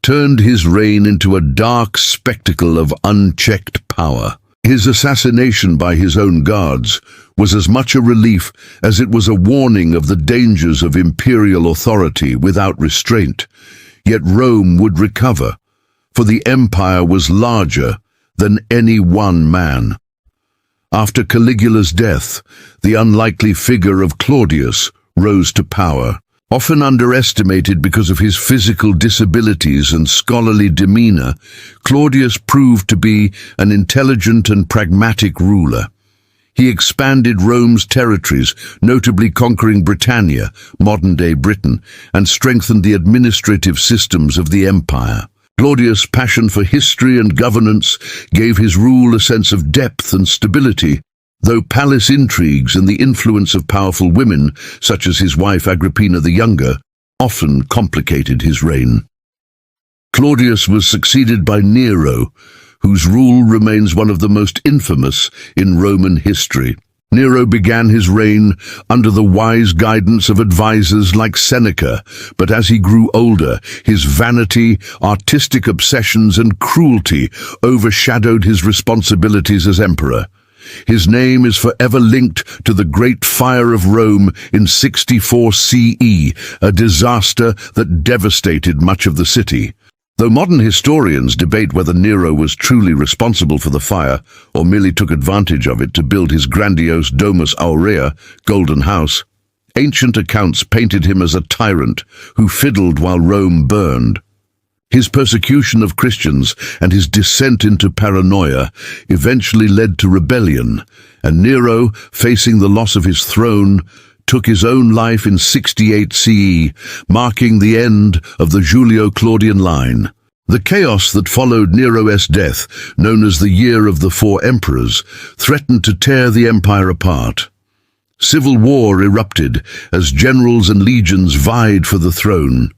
turned his reign into a dark spectacle of unchecked power. His assassination by his own guards was as much a relief as it was a warning of the dangers of imperial authority without restraint. Yet Rome would recover, for the empire was larger than any one man. After Caligula's death, the unlikely figure of Claudius rose to power. Often underestimated because of his physical disabilities and scholarly demeanor, Claudius proved to be an intelligent and pragmatic ruler. He expanded Rome's territories, notably conquering Britannia, modern-day Britain, and strengthened the administrative systems of the empire. Claudius' passion for history and governance gave his rule a sense of depth and stability, though palace intrigues and the influence of powerful women, such as his wife Agrippina the Younger, often complicated his reign. Claudius was succeeded by Nero, whose rule remains one of the most infamous in Roman history. Nero began his reign under the wise guidance of advisors like Seneca, but as he grew older, his vanity, artistic obsessions, and cruelty overshadowed his responsibilities as emperor. His name is forever linked to the Great Fire of Rome in 64 CE, a disaster that devastated much of the city. Though modern historians debate whether Nero was truly responsible for the fire or merely took advantage of it to build his grandiose Domus Aurea, Golden House, ancient accounts painted him as a tyrant who fiddled while Rome burned. His persecution of Christians and his descent into paranoia eventually led to rebellion, and Nero, facing the loss of his throne, took his own life in 68 CE, marking the end of the Julio-Claudian line. The chaos that followed Nero's death, known as the Year of the Four Emperors, threatened to tear the empire apart. Civil war erupted as generals and legions vied for the throne.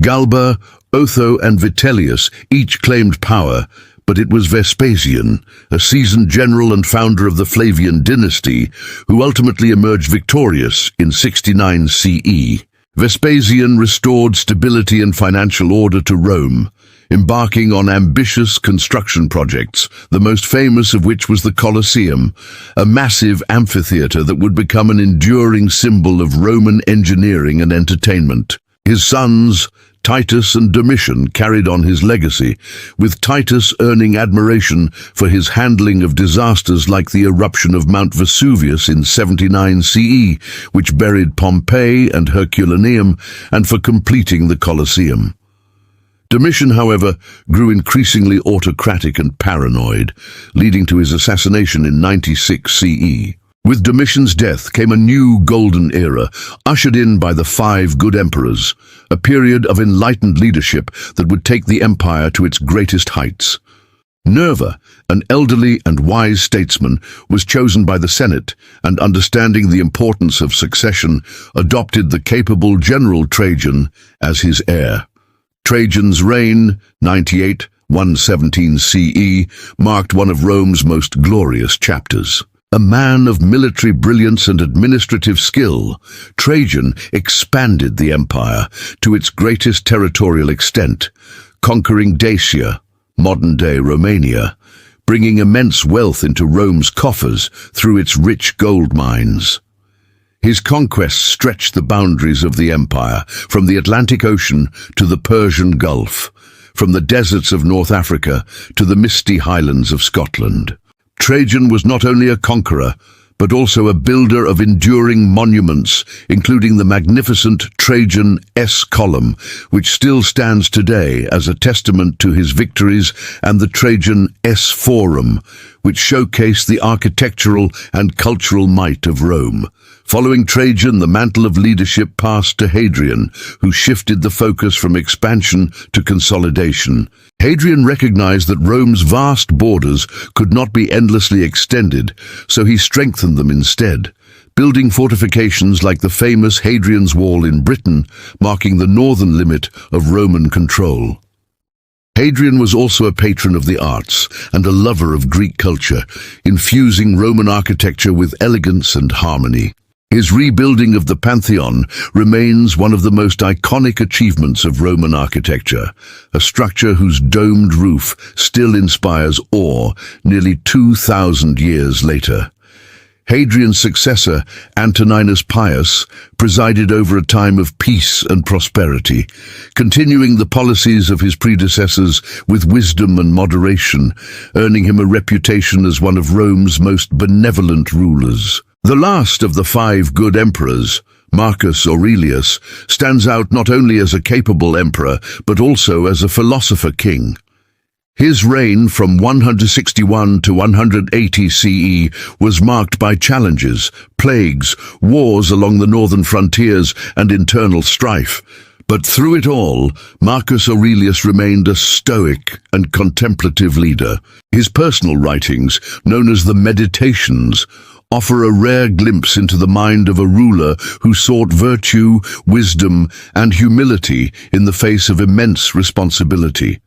Galba, Otho, and Vitellius each claimed power, but it was Vespasian, a seasoned general and founder of the Flavian dynasty, who ultimately emerged victorious in 69 CE. Vespasian restored stability and financial order to Rome, embarking on ambitious construction projects, the most famous of which was the Colosseum, a massive amphitheater that would become an enduring symbol of Roman engineering and entertainment. His sons, Titus and Domitian, carried on his legacy, with Titus earning admiration for his handling of disasters like the eruption of Mount Vesuvius in 79 CE, which buried Pompeii and Herculaneum, and for completing the Colosseum. Domitian, however, grew increasingly autocratic and paranoid, leading to his assassination in 96 CE. With Domitian's death came a new golden era, ushered in by the Five Good Emperors, a period of enlightened leadership that would take the empire to its greatest heights. Nerva, an elderly and wise statesman, was chosen by the Senate, and understanding the importance of succession, adopted the capable general Trajan as his heir. Trajan's reign, 98, 117 CE, marked one of Rome's most glorious chapters. A man of military brilliance and administrative skill, Trajan expanded the empire to its greatest territorial extent, conquering Dacia, modern-day Romania, bringing immense wealth into Rome's coffers through its rich gold mines. His conquests stretched the boundaries of the empire, from the Atlantic Ocean to the Persian Gulf, from the deserts of North Africa to the misty highlands of Scotland. Trajan was not only a conqueror, but also a builder of enduring monuments, including the magnificent Trajan S column, which still stands today as a testament to his victories, and the Trajan S Forum, which showcased the architectural and cultural might of Rome. Following Trajan, the mantle of leadership passed to Hadrian, who shifted the focus from expansion to consolidation. Hadrian recognized that Rome's vast borders could not be endlessly extended, so he strengthened them instead, building fortifications like the famous Hadrian's Wall in Britain, marking the northern limit of Roman control. Hadrian was also a patron of the arts and a lover of Greek culture, infusing Roman architecture with elegance and harmony. His rebuilding of the Pantheon remains one of the most iconic achievements of Roman architecture, a structure whose domed roof still inspires awe nearly 2,000 years later. Hadrian's successor, Antoninus Pius, presided over a time of peace and prosperity, continuing the policies of his predecessors with wisdom and moderation, earning him a reputation as one of Rome's most benevolent rulers. The last of the 5 good emperors, Marcus Aurelius, stands out not only as a capable emperor, but also as a philosopher king. His reign from 161 to 180 CE was marked by challenges, plagues, wars along the northern frontiers, and internal strife. But through it all, Marcus Aurelius remained a stoic and contemplative leader. His personal writings, known as the Meditations, offer a rare glimpse into the mind of a ruler who sought virtue, wisdom, and humility in the face of immense responsibility.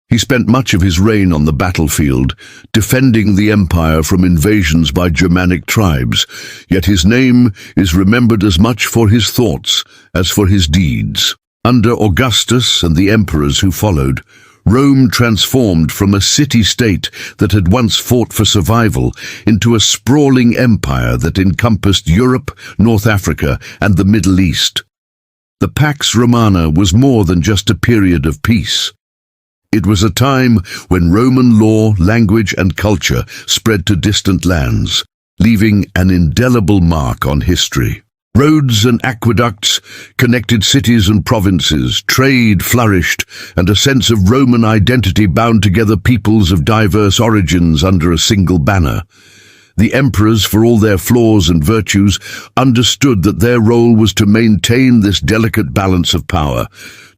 He spent much of his reign on the battlefield, defending the empire from invasions by Germanic tribes, yet his name is remembered as much for his thoughts as for his deeds. Under Augustus and the emperors who followed, Rome transformed from a city-state that had once fought for survival into a sprawling empire that encompassed Europe, North Africa, and the Middle East. The Pax Romana was more than just a period of peace. It was a time when Roman law, language, and culture spread to distant lands, leaving an indelible mark on history. Roads and aqueducts connected cities and provinces, trade flourished, and a sense of Roman identity bound together peoples of diverse origins under a single banner. The emperors, for all their flaws and virtues, understood that their role was to maintain this delicate balance of power,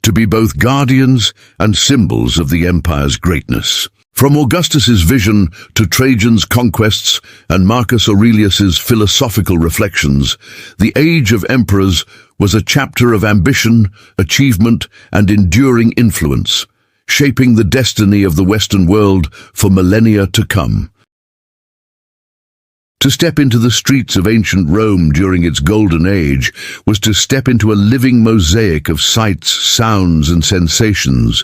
to be both guardians and symbols of the empire's greatness. From Augustus's vision to Trajan's conquests and Marcus Aurelius's philosophical reflections, the age of emperors was a chapter of ambition, achievement, and enduring influence, shaping the destiny of the Western world for millennia to come. To step into the streets of ancient Rome during its golden age was to step into a living mosaic of sights, sounds, and sensations.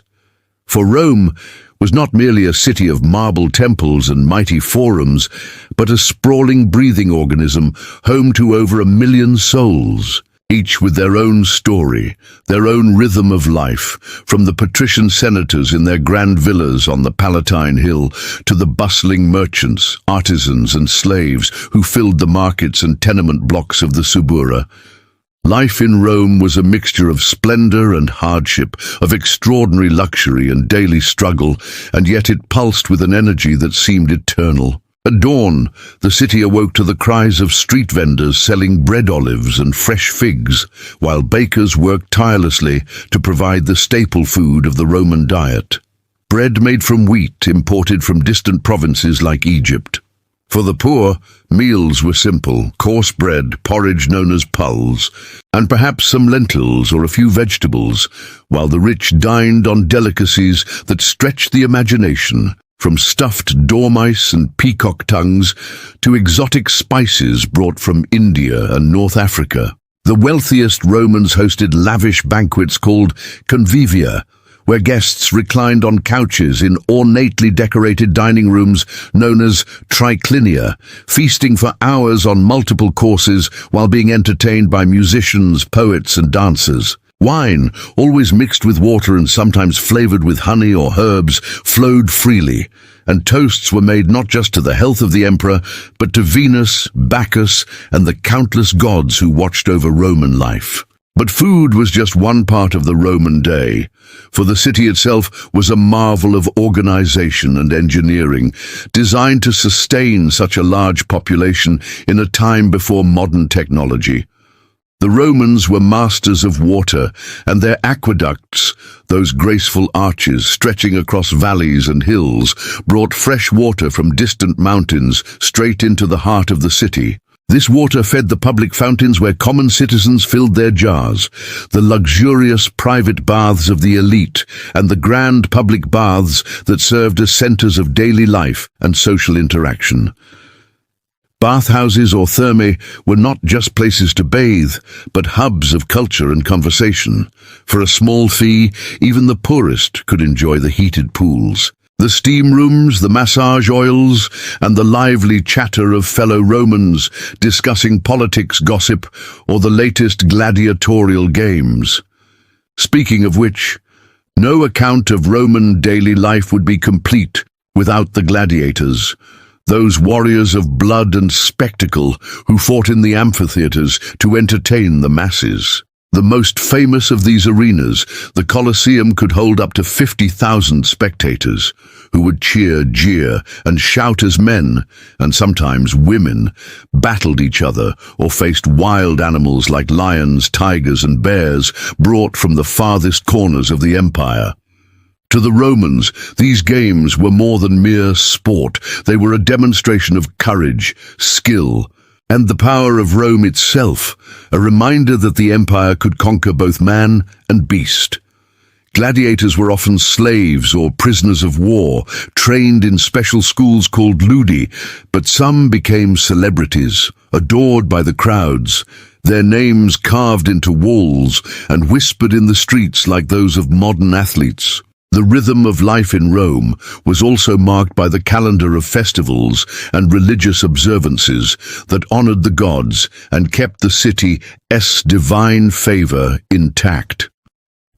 For Rome was not merely a city of marble temples and mighty forums, but a sprawling breathing organism home to over 1 million souls, each with their own story, their own rhythm of life, from the patrician senators in their grand villas on the Palatine Hill to the bustling merchants, artisans, and slaves who filled the markets and tenement blocks of the Subura. Life in Rome was a mixture of splendor and hardship, of extraordinary luxury and daily struggle, and yet it pulsed with an energy that seemed eternal. At dawn, the city awoke to the cries of street vendors selling bread olives and fresh figs, while bakers worked tirelessly to provide the staple food of the Roman diet. Bread made from wheat imported from distant provinces like Egypt. For the poor, meals were simple: coarse bread, porridge known as pulse, and perhaps some lentils or a few vegetables, while the rich dined on delicacies that stretched the imagination, from stuffed dormice and peacock tongues to exotic spices brought from India and North Africa. The wealthiest Romans hosted lavish banquets called convivia, where guests reclined on couches in ornately decorated dining rooms known as triclinia, feasting for hours on multiple courses while being entertained by musicians, poets, and dancers. Wine, always mixed with water and sometimes flavored with honey or herbs, flowed freely, and toasts were made not just to the health of the emperor, but to Venus, Bacchus, and the countless gods who watched over Roman life. But food was just one part of the Roman day, for the city itself was a marvel of organization and engineering, designed to sustain such a large population in a time before modern technology. The Romans were masters of water, and their aqueducts, those graceful arches stretching across valleys and hills, brought fresh water from distant mountains straight into the heart of the city. This water fed the public fountains where common citizens filled their jars, the luxurious private baths of the elite, and the grand public baths that served as centers of daily life and social interaction. Bathhouses or thermae were not just places to bathe, but hubs of culture and conversation. For a small fee, even the poorest could enjoy the heated pools. The steam rooms, the massage oils, and the lively chatter of fellow Romans discussing politics, gossip, or the latest gladiatorial games. Speaking of which, no account of Roman daily life would be complete without the gladiators, those warriors of blood and spectacle who fought in the amphitheaters to entertain the masses. The most famous of these arenas, the Colosseum, could hold up to 50,000 spectators, who would cheer, jeer, and shout as men, and sometimes women, battled each other or faced wild animals like lions, tigers, and bears brought from the farthest corners of the empire. To the Romans, these games were more than mere sport. They were a demonstration of courage, skill, and the power of Rome itself, a reminder that the empire could conquer both man and beast. Gladiators were often slaves or prisoners of war, trained in special schools called ludi, but some became celebrities, adored by the crowds, their names carved into walls and whispered in the streets like those of modern athletes. The rhythm of life in Rome was also marked by the calendar of festivals and religious observances that honored the gods and kept the city's divine favor intact.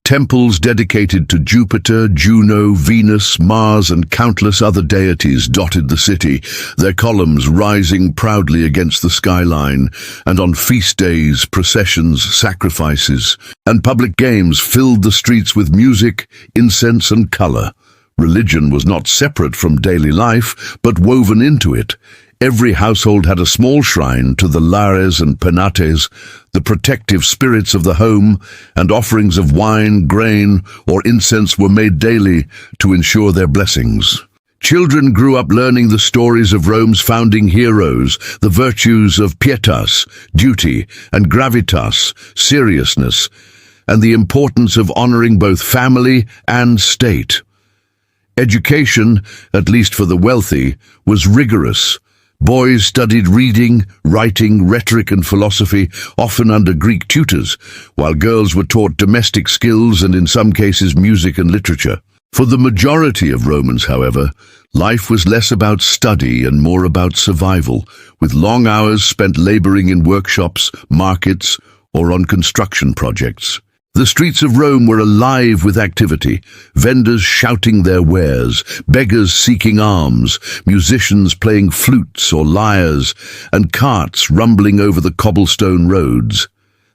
Temples dedicated to Jupiter, Juno, Venus, Mars, and countless other deities dotted the city, their columns rising proudly against the skyline, and on feast days, processions, sacrifices, and public games filled the streets with music, incense, and color. Religion was not separate from daily life, but woven into it. Every household had a small shrine to the Lares and Penates, the protective spirits of the home, and offerings of wine, grain, or incense were made daily to ensure their blessings. Children grew up learning the stories of Rome's founding heroes, the virtues of pietas, duty, and gravitas, seriousness, and the importance of honoring both family and state. Education, at least for the wealthy, was rigorous. Boys studied reading, writing, rhetoric, and philosophy, often under Greek tutors, while girls were taught domestic skills and in some cases music and literature. For the majority of Romans, however, life was less about study and more about survival, with long hours spent laboring in workshops, markets, or on construction projects. The streets of Rome were alive with activity, vendors shouting their wares, beggars seeking alms, musicians playing flutes or lyres, and carts rumbling over the cobblestone roads.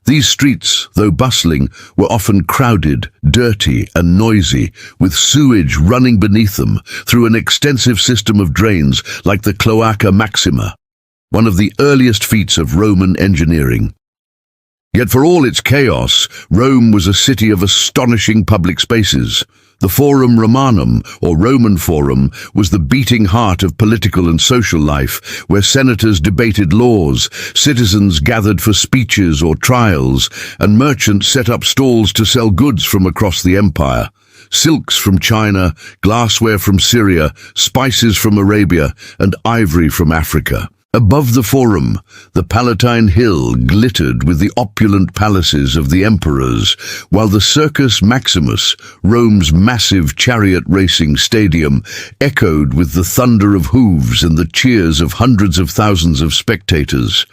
These streets, though bustling, were often crowded, dirty, and noisy, with sewage running beneath them through an extensive system of drains like the Cloaca Maxima, one of the earliest feats of Roman engineering. Yet for all its chaos, Rome was a city of astonishing public spaces. The Forum Romanum, or Roman Forum, was the beating heart of political and social life, where senators debated laws, citizens gathered for speeches or trials, and merchants set up stalls to sell goods from across the empire. Silks from China, glassware from Syria, spices from Arabia, and ivory from Africa. Above the Forum, the Palatine Hill glittered with the opulent palaces of the emperors, while the Circus Maximus, Rome's massive chariot racing stadium, echoed with the thunder of hooves and the cheers of hundreds of thousands of spectators.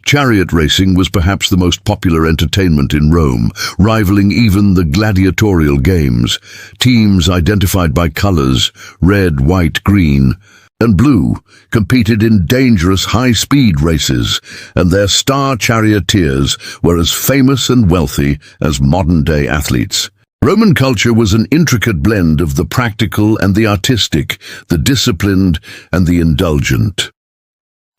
Chariot racing was perhaps the most popular entertainment in Rome, rivaling even the gladiatorial games. Teams identified by colors, red, white, green, and blue, competed in dangerous high-speed races, and their star charioteers were as famous and wealthy as modern-day athletes. Roman culture was an intricate blend of the practical and the artistic, the disciplined and the indulgent.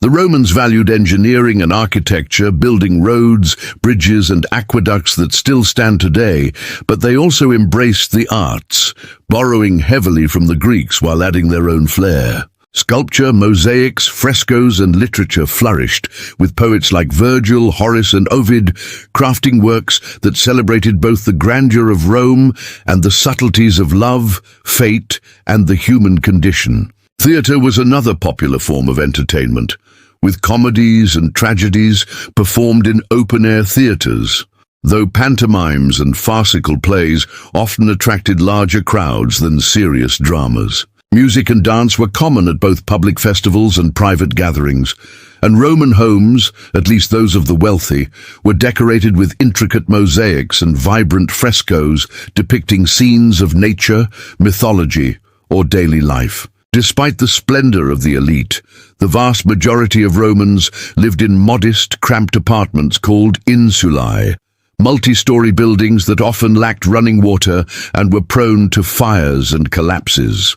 The Romans valued engineering and architecture, building roads, bridges, and aqueducts that still stand today, but they also embraced the arts, borrowing heavily from the Greeks while adding their own flair. Sculpture, mosaics, frescoes, and literature flourished, with poets like Virgil, Horace, and Ovid crafting works that celebrated both the grandeur of Rome and the subtleties of love, fate, and the human condition. Theatre was another popular form of entertainment, with comedies and tragedies performed in open-air theatres, though pantomimes and farcical plays often attracted larger crowds than serious dramas. Music and dance were common at both public festivals and private gatherings, and Roman homes, at least those of the wealthy, were decorated with intricate mosaics and vibrant frescoes depicting scenes of nature, mythology, or daily life. Despite the splendor of the elite, the vast majority of Romans lived in modest, cramped apartments called insulae, multi-story buildings that often lacked running water and were prone to fires and collapses.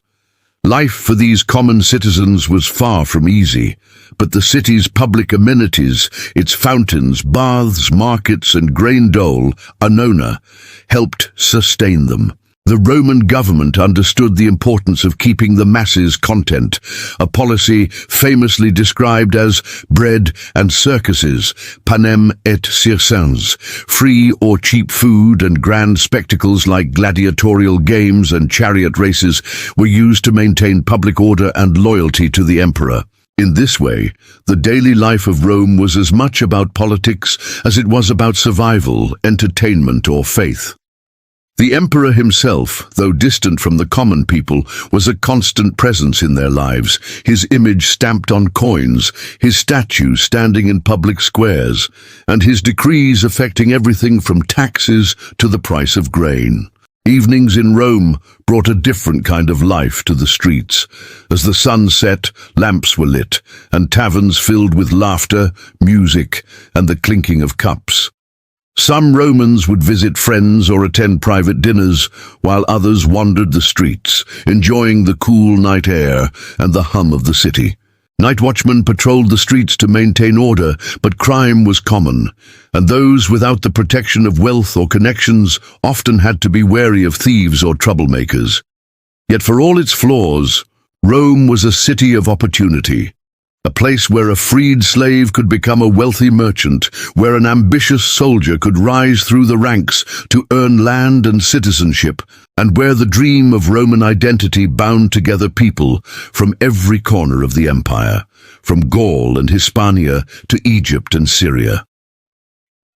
Life for these common citizens was far from easy, but the city's public amenities, its fountains, baths, markets, and grain dole, Annona, helped sustain them. The Roman government understood the importance of keeping the masses content, a policy famously described as bread and circuses, panem et circenses, free or cheap food and grand spectacles like gladiatorial games and chariot races were used to maintain public order and loyalty to the emperor. In this way, the daily life of Rome was as much about politics as it was about survival, entertainment, or faith. The emperor himself, though distant from the common people, was a constant presence in their lives, his image stamped on coins, his statue standing in public squares, and his decrees affecting everything from taxes to the price of grain. Evenings in Rome brought a different kind of life to the streets. As the sun set, lamps were lit, and taverns filled with laughter, music, and the clinking of cups. Some Romans would visit friends or attend private dinners, while others wandered the streets, enjoying the cool night air and the hum of the city. Night watchmen patrolled the streets to maintain order, but crime was common, and those without the protection of wealth or connections often had to be wary of thieves or troublemakers. Yet for all its flaws, Rome was a city of opportunity. A place where a freed slave could become a wealthy merchant, where an ambitious soldier could rise through the ranks to earn land and citizenship, and where the dream of Roman identity bound together people from every corner of the empire, from Gaul and Hispania to Egypt and Syria.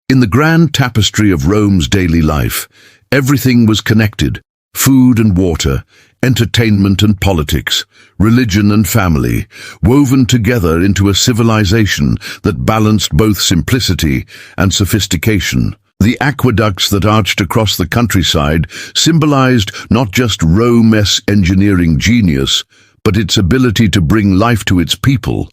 In the grand tapestry of Rome's daily life, everything was connected: food and water, entertainment and politics, religion and family, woven together into a civilization that balanced both simplicity and sophistication. The aqueducts that arched across the countryside symbolized not just Rome's engineering genius, but its ability to bring life to its people,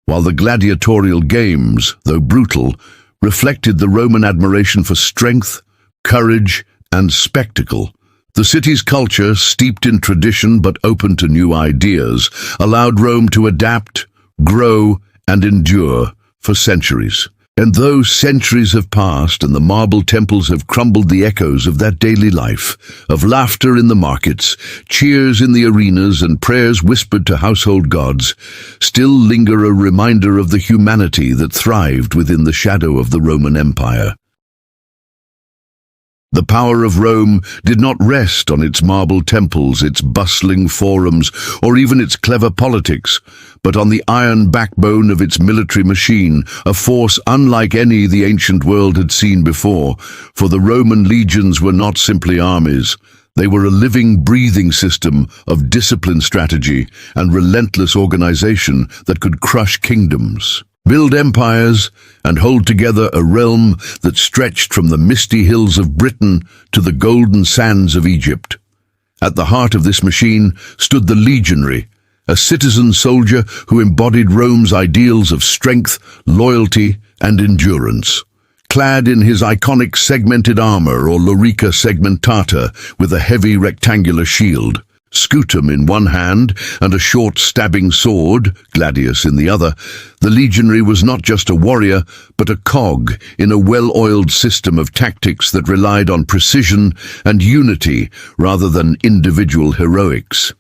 while the gladiatorial games, though brutal, reflected the Roman admiration for strength, courage, and spectacle. The city's culture, steeped in tradition but open to new ideas, allowed Rome to adapt, grow, and endure for centuries. And though centuries have passed and the marble temples have crumbled the echoes of that daily life, of laughter in the markets, cheers in the arenas and prayers whispered to household gods, still linger a reminder of the humanity that thrived within the shadow of the Roman Empire. The power of Rome did not rest on its marble temples, its bustling forums, or even its clever politics, but on the iron backbone of its military machine, a force unlike any the ancient world had seen before. For the Roman legions were not simply armies. They were a living, breathing system of disciplined strategy and relentless organization that could crush kingdoms, build empires, and hold together a realm that stretched from the misty hills of Britain to the golden sands of Egypt. At the heart of this machine stood the legionary, a citizen soldier who embodied Rome's ideals of strength, loyalty, and endurance. Clad in his iconic segmented armor, or lorica segmentata, with a heavy rectangular shield, scutum in one hand and a short stabbing sword, gladius, in the other, the legionary was not just a warrior, but a cog in a well-oiled system of tactics that relied on precision and unity rather than individual heroics.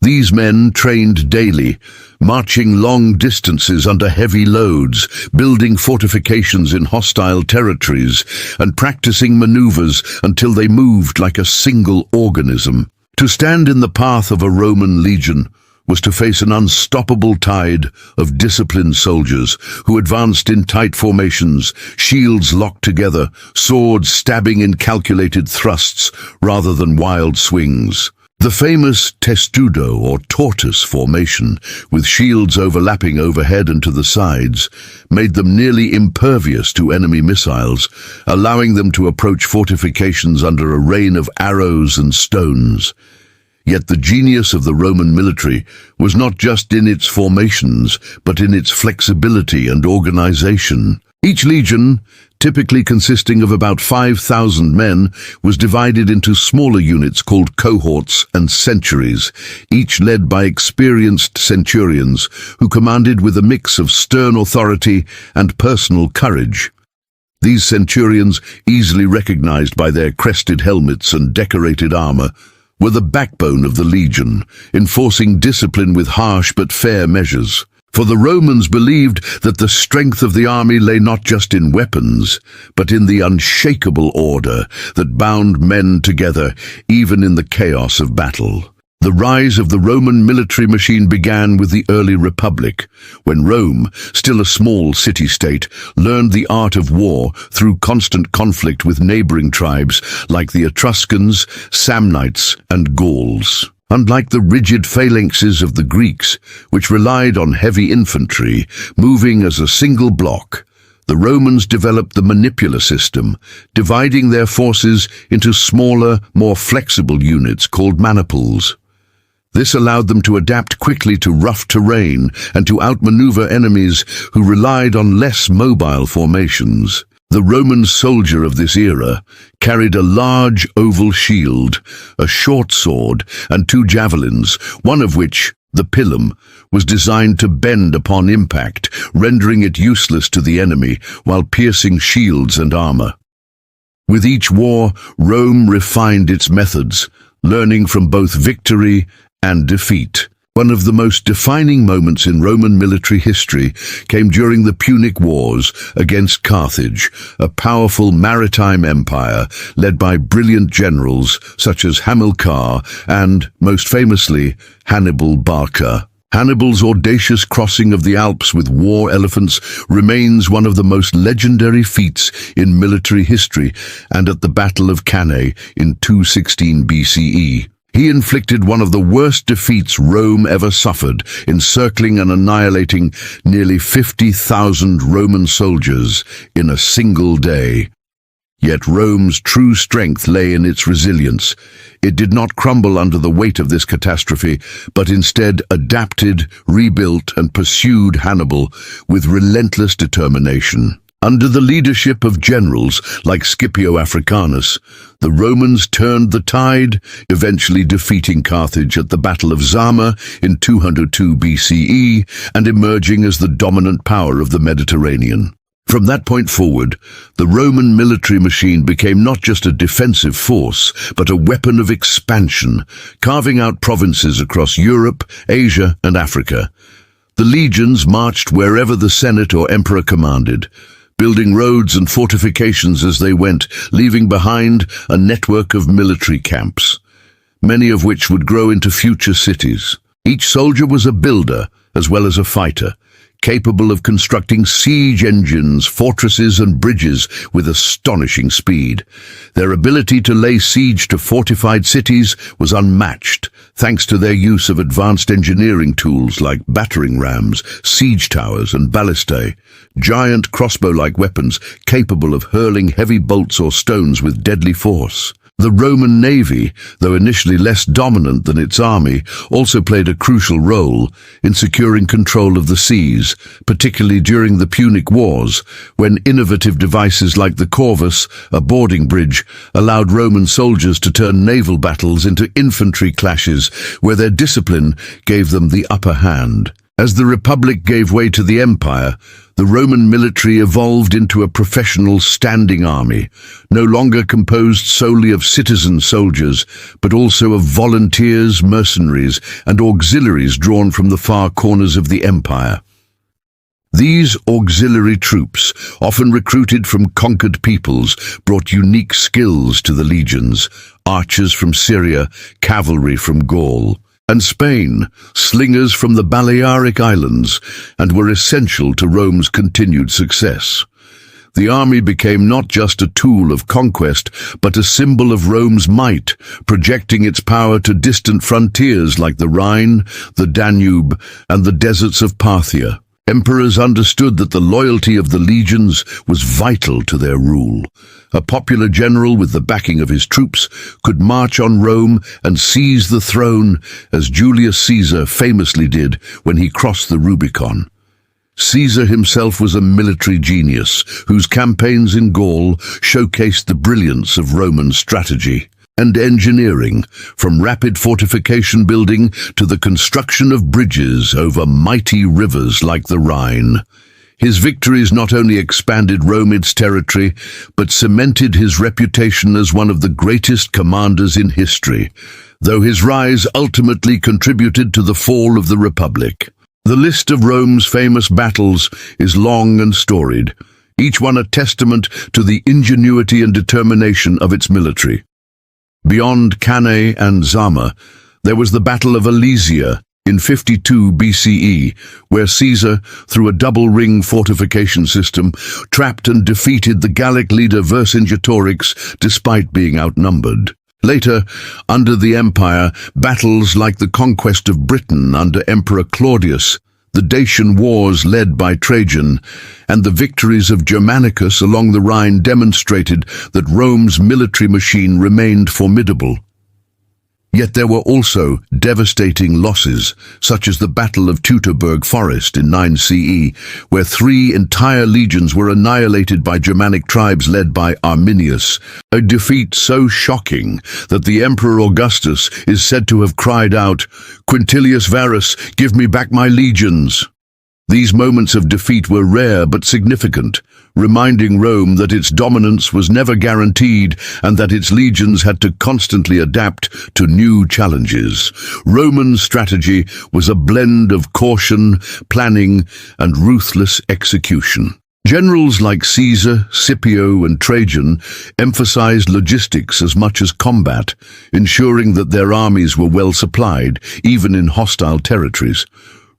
These men trained daily, marching long distances under heavy loads, building fortifications in hostile territories, and practicing maneuvers until they moved like a single organism. To stand in the path of a Roman legion was to face an unstoppable tide of disciplined soldiers who advanced in tight formations, shields locked together, swords stabbing in calculated thrusts rather than wild swings. The famous testudo or tortoise formation, with shields overlapping overhead and to the sides, made them nearly impervious to enemy missiles, allowing them to approach fortifications under a rain of arrows and stones. Yet the genius of the Roman military was not just in its formations, but in its flexibility and organization. Each legion, typically consisting of about 5,000 men, was divided into smaller units called cohorts and centuries, each led by experienced centurions who commanded with a mix of stern authority and personal courage. These centurions, easily recognized by their crested helmets and decorated armor, were the backbone of the legion, enforcing discipline with harsh but fair measures. For the Romans believed that the strength of the army lay not just in weapons, but in the unshakable order that bound men together even in the chaos of battle. The rise of the Roman military machine began with the early Republic, when Rome, still a small city-state, learned the art of war through constant conflict with neighboring tribes like the Etruscans, Samnites, and Gauls. Unlike the rigid phalanxes of the Greeks, which relied on heavy infantry, moving as a single block, the Romans developed the manipular system, dividing their forces into smaller, more flexible units called maniples. This allowed them to adapt quickly to rough terrain and to outmaneuver enemies who relied on less mobile formations. The Roman soldier of this era carried a large oval shield, a short sword, and 2 javelins, one of which, the pilum, was designed to bend upon impact, rendering it useless to the enemy while piercing shields and armor. With each war, Rome refined its methods, learning from both victory and defeat. One of the most defining moments in Roman military history came during the Punic Wars against Carthage, a powerful maritime empire led by brilliant generals such as Hamilcar and, most famously, Hannibal Barca. Hannibal's audacious crossing of the Alps with war elephants remains one of the most legendary feats in military history, and at the Battle of Cannae in 216 BCE. He inflicted one of the worst defeats Rome ever suffered, encircling and annihilating nearly 50,000 Roman soldiers in a single day. Yet Rome's true strength lay in its resilience. It did not crumble under the weight of this catastrophe, but instead adapted, rebuilt, and pursued Hannibal with relentless determination. Under the leadership of generals like Scipio Africanus, the Romans turned the tide, eventually defeating Carthage at the Battle of Zama in 202 BCE and emerging as the dominant power of the Mediterranean. From that point forward, the Roman military machine became not just a defensive force, but a weapon of expansion, carving out provinces across Europe, Asia, and Africa. The legions marched wherever the Senate or emperor commanded, building roads and fortifications as they went, leaving behind a network of military camps, many of which would grow into future cities. Each soldier was a builder as well as a fighter, capable of constructing siege engines, fortresses, and bridges with astonishing speed. Their ability to lay siege to fortified cities was unmatched, thanks to their use of advanced engineering tools like battering rams, siege towers, and ballistae, giant crossbow-like weapons capable of hurling heavy bolts or stones with deadly force. The Roman navy, though initially less dominant than its army, also played a crucial role in securing control of the seas, particularly during the Punic Wars, when innovative devices like the corvus, a boarding bridge, allowed Roman soldiers to turn naval battles into infantry clashes where their discipline gave them the upper hand. As the Republic gave way to the Empire, the Roman military evolved into a professional standing army, no longer composed solely of citizen soldiers, but also of volunteers, mercenaries, and auxiliaries drawn from the far corners of the Empire. These auxiliary troops, often recruited from conquered peoples, brought unique skills to the legions: archers from Syria, cavalry from Gaul and Spain, slingers from the Balearic Islands, and were essential to Rome's continued success. The army became not just a tool of conquest, but a symbol of Rome's might, projecting its power to distant frontiers like the Rhine, the Danube, and the deserts of Parthia. Emperors understood that the loyalty of the legions was vital to their rule. A popular general with the backing of his troops could march on Rome and seize the throne, as Julius Caesar famously did when he crossed the Rubicon. Caesar himself was a military genius whose campaigns in Gaul showcased the brilliance of Roman strategy and engineering, from rapid fortification building to the construction of bridges over mighty rivers like the Rhine. His victories not only expanded Rome's territory, but cemented his reputation as one of the greatest commanders in history, though his rise ultimately contributed to the fall of the Republic. The list of Rome's famous battles is long and storied, each one a testament to the ingenuity and determination of its military. Beyond Cannae and Zama, there was the Battle of Alesia in 52 BCE, where Caesar, through a double-ring fortification system, trapped and defeated the Gallic leader Vercingetorix despite being outnumbered. Later, under the Empire, battles like the conquest of Britain under Emperor Claudius, the Dacian Wars led by Trajan, and the victories of Germanicus along the Rhine demonstrated that Rome's military machine remained formidable. Yet there were also devastating losses, such as the Battle of Teutoburg Forest in 9 CE, where 3 entire legions were annihilated by Germanic tribes led by Arminius, a defeat so shocking that the Emperor Augustus is said to have cried out, "Quintilius Varus, give me back my legions." These moments of defeat were rare but significant, reminding Rome that its dominance was never guaranteed and that its legions had to constantly adapt to new challenges. Roman strategy was a blend of caution, planning, and ruthless execution. Generals like Caesar, Scipio, and Trajan emphasized logistics as much as combat, ensuring that their armies were well supplied, even in hostile territories.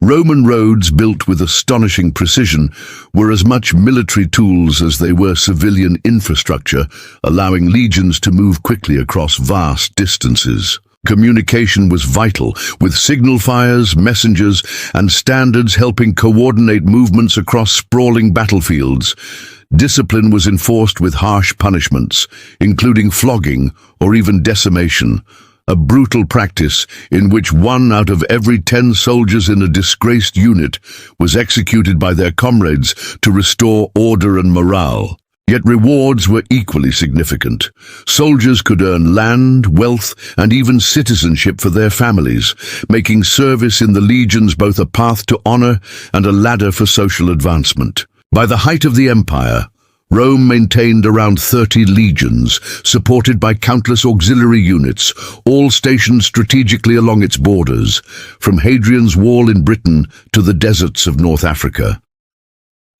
Roman roads, built with astonishing precision, were as much military tools as they were civilian infrastructure, allowing legions to move quickly across vast distances. Communication was vital, with signal fires, messengers, and standards helping coordinate movements across sprawling battlefields. Discipline was enforced with harsh punishments, including flogging or even decimation, a brutal practice in which 1 out of every 10 soldiers in a disgraced unit was executed by their comrades to restore order and morale. Yet rewards were equally significant. Soldiers could earn land, wealth, and even citizenship for their families, making service in the legions both a path to honor and a ladder for social advancement. By the height of the empire, Rome maintained around 30 legions, supported by countless auxiliary units, all stationed strategically along its borders, from Hadrian's Wall in Britain to the deserts of North Africa.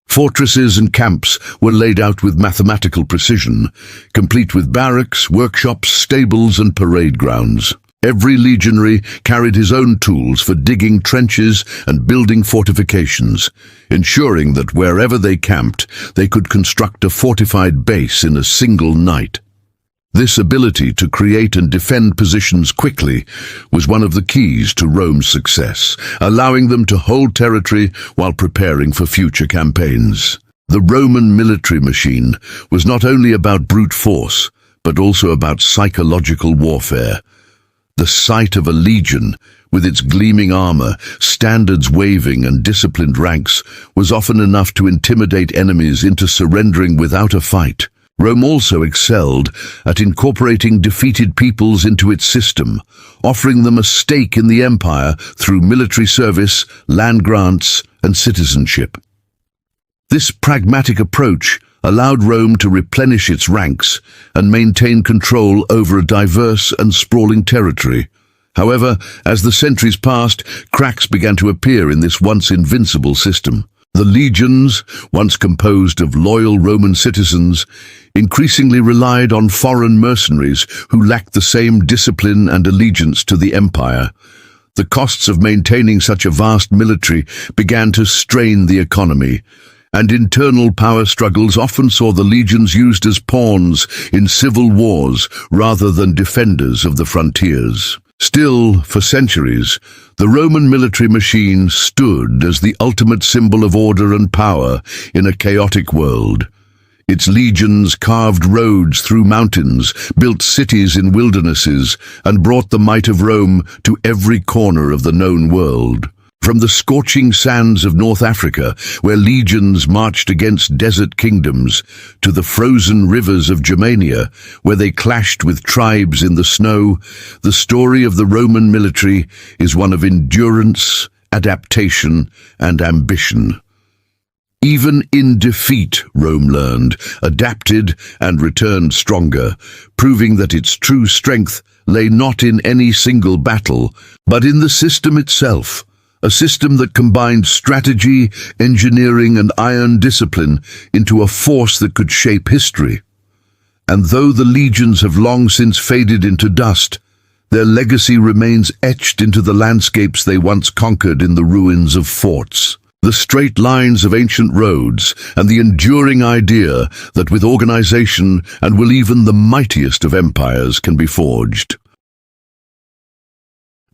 Fortresses and camps were laid out with mathematical precision, complete with barracks, workshops, stables, and parade grounds. Every legionary carried his own tools for digging trenches and building fortifications, ensuring that wherever they camped, they could construct a fortified base in a single night. This ability to create and defend positions quickly was one of the keys to Rome's success, allowing them to hold territory while preparing for future campaigns. The Roman military machine was not only about brute force, but also about psychological warfare. The sight of a legion, with its gleaming armor, standards waving, and disciplined ranks, was often enough to intimidate enemies into surrendering without a fight. Rome also excelled at incorporating defeated peoples into its system, offering them a stake in the empire through military service, land grants, and citizenship. This pragmatic approach allowed Rome to replenish its ranks and maintain control over a diverse and sprawling territory. However, as the centuries passed, cracks began to appear in this once invincible system. The legions, once composed of loyal Roman citizens, increasingly relied on foreign mercenaries who lacked the same discipline and allegiance to the empire. The costs of maintaining such a vast military began to strain the economy, and internal power struggles often saw the legions used as pawns in civil wars rather than defenders of the frontiers. Still, for centuries, the Roman military machine stood as the ultimate symbol of order and power in a chaotic world. Its legions carved roads through mountains, built cities in wildernesses, and brought the might of Rome to every corner of the known world. From the scorching sands of North Africa, where legions marched against desert kingdoms, to the frozen rivers of Germania, where they clashed with tribes in the snow, the story of the Roman military is one of endurance, adaptation, and ambition. Even in defeat, Rome learned, adapted, and returned stronger, proving that its true strength lay not in any single battle, but in the system itself. A system that combined strategy, engineering, and iron discipline into a force that could shape history. And though the legions have long since faded into dust, their legacy remains etched into the landscapes they once conquered in the ruins of forts. The straight lines of ancient roads, and the enduring idea that with organization and will even the mightiest of empires can be forged.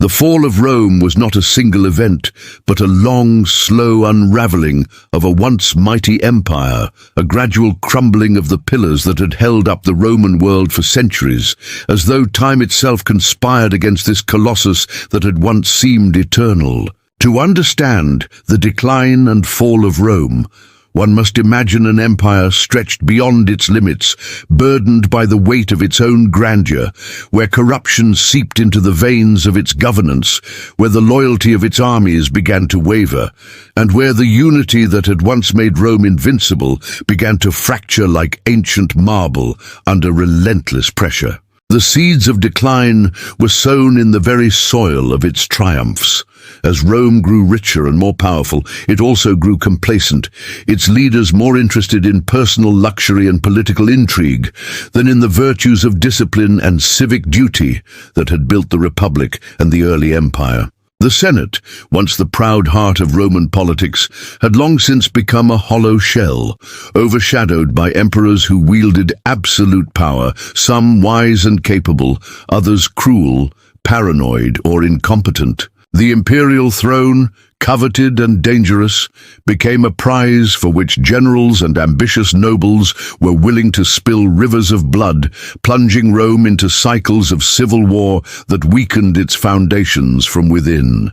The fall of Rome was not a single event, but a long, slow unraveling of a once mighty empire, a gradual crumbling of the pillars that had held up the Roman world for centuries, as though time itself conspired against this colossus that had once seemed eternal. To understand the decline and fall of Rome, one must imagine an empire stretched beyond its limits, burdened by the weight of its own grandeur, where corruption seeped into the veins of its governance, where the loyalty of its armies began to waver, and where the unity that had once made Rome invincible began to fracture like ancient marble under relentless pressure. The seeds of decline were sown in the very soil of its triumphs. As Rome grew richer and more powerful, it also grew complacent, its leaders more interested in personal luxury and political intrigue than in the virtues of discipline and civic duty that had built the Republic and the early empire. The Senate, once the proud heart of Roman politics, had long since become a hollow shell, overshadowed by emperors who wielded absolute power, some wise and capable, others cruel, paranoid, or incompetent. The imperial throne, coveted and dangerous, became a prize for which generals and ambitious nobles were willing to spill rivers of blood, plunging Rome into cycles of civil war that weakened its foundations from within.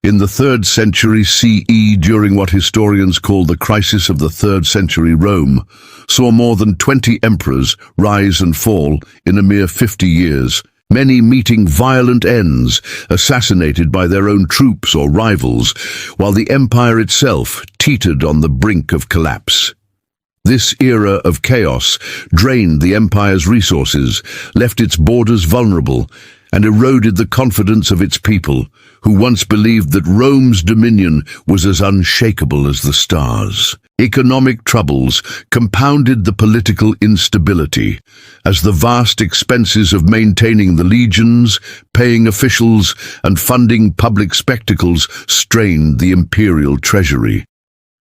In the 3rd century CE, during what historians call the crisis of the 3rd century Rome, saw more than 20 emperors rise and fall in a mere 50 years, many meeting violent ends, assassinated by their own troops or rivals, while the empire itself teetered on the brink of collapse. This era of chaos drained the empire's resources, left its borders vulnerable, and eroded the confidence of its people, who once believed that Rome's dominion was as unshakable as the stars. Economic troubles compounded the political instability, as the vast expenses of maintaining the legions, paying officials, and funding public spectacles strained the imperial treasury.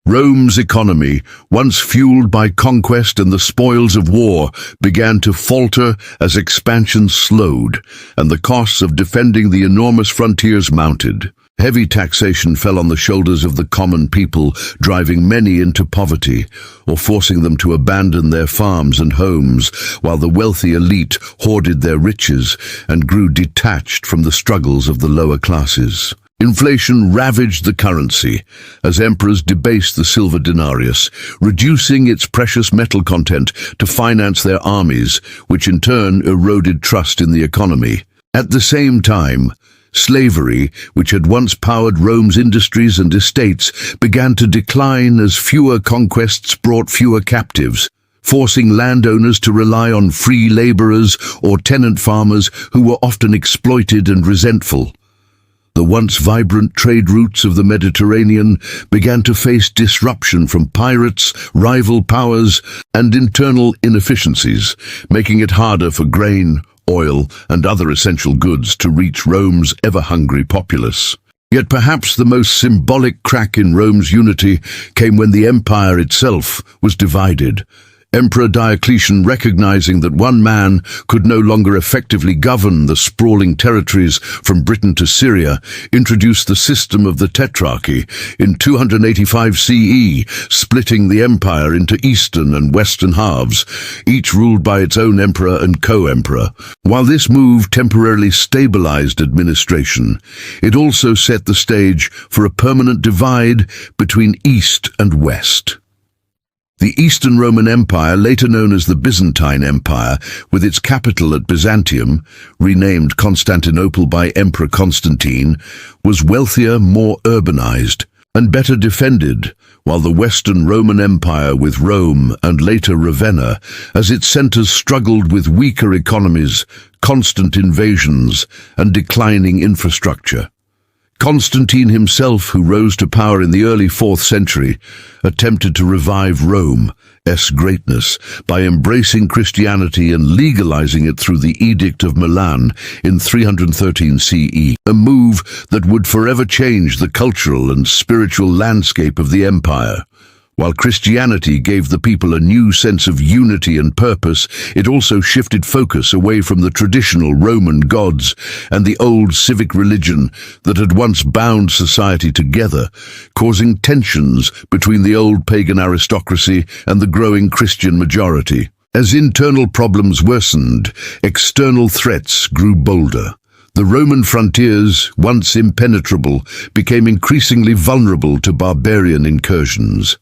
Rome's economy, once fueled by conquest and the spoils of war, began to falter as expansion slowed, and the costs of defending the enormous frontiers mounted. Heavy taxation fell on the shoulders of the common people, driving many into poverty, or forcing them to abandon their farms and homes, while the wealthy elite hoarded their riches and grew detached from the struggles of the lower classes. Inflation ravaged the currency, as emperors debased the silver denarius, reducing its precious metal content to finance their armies, which in turn eroded trust in the economy. At the same time, slavery, which had once powered Rome's industries and estates, began to decline as fewer conquests brought fewer captives, forcing landowners to rely on free laborers or tenant farmers who were often exploited and resentful. The once vibrant trade routes of the Mediterranean began to face disruption from pirates, rival powers, and internal inefficiencies, making it harder for grain, oil, and other essential goods to reach Rome's ever-hungry populace. Yet perhaps the most symbolic crack in Rome's unity came when the empire itself was divided. Emperor Diocletian, recognizing that one man could no longer effectively govern the sprawling territories from Britain to Syria, introduced the system of the Tetrarchy in 285 CE, splitting the empire into eastern and western halves, each ruled by its own emperor and co-emperor. While this move temporarily stabilized administration, it also set the stage for a permanent divide between East and West. The Eastern Roman Empire, later known as the Byzantine Empire, with its capital at Byzantium, renamed Constantinople by Emperor Constantine, was wealthier, more urbanized, and better defended, while the Western Roman Empire, with Rome and later Ravenna, as its centers struggled with weaker economies, constant invasions, and declining infrastructure. Constantine himself, who rose to power in the early 4th century, attempted to revive Rome's greatness by embracing Christianity and legalizing it through the Edict of Milan in 313 CE, a move that would forever change the cultural and spiritual landscape of the empire. While Christianity gave the people a new sense of unity and purpose, it also shifted focus away from the traditional Roman gods and the old civic religion that had once bound society together, causing tensions between the old pagan aristocracy and the growing Christian majority. As internal problems worsened, external threats grew bolder. The Roman frontiers, once impenetrable, became increasingly vulnerable to barbarian incursions.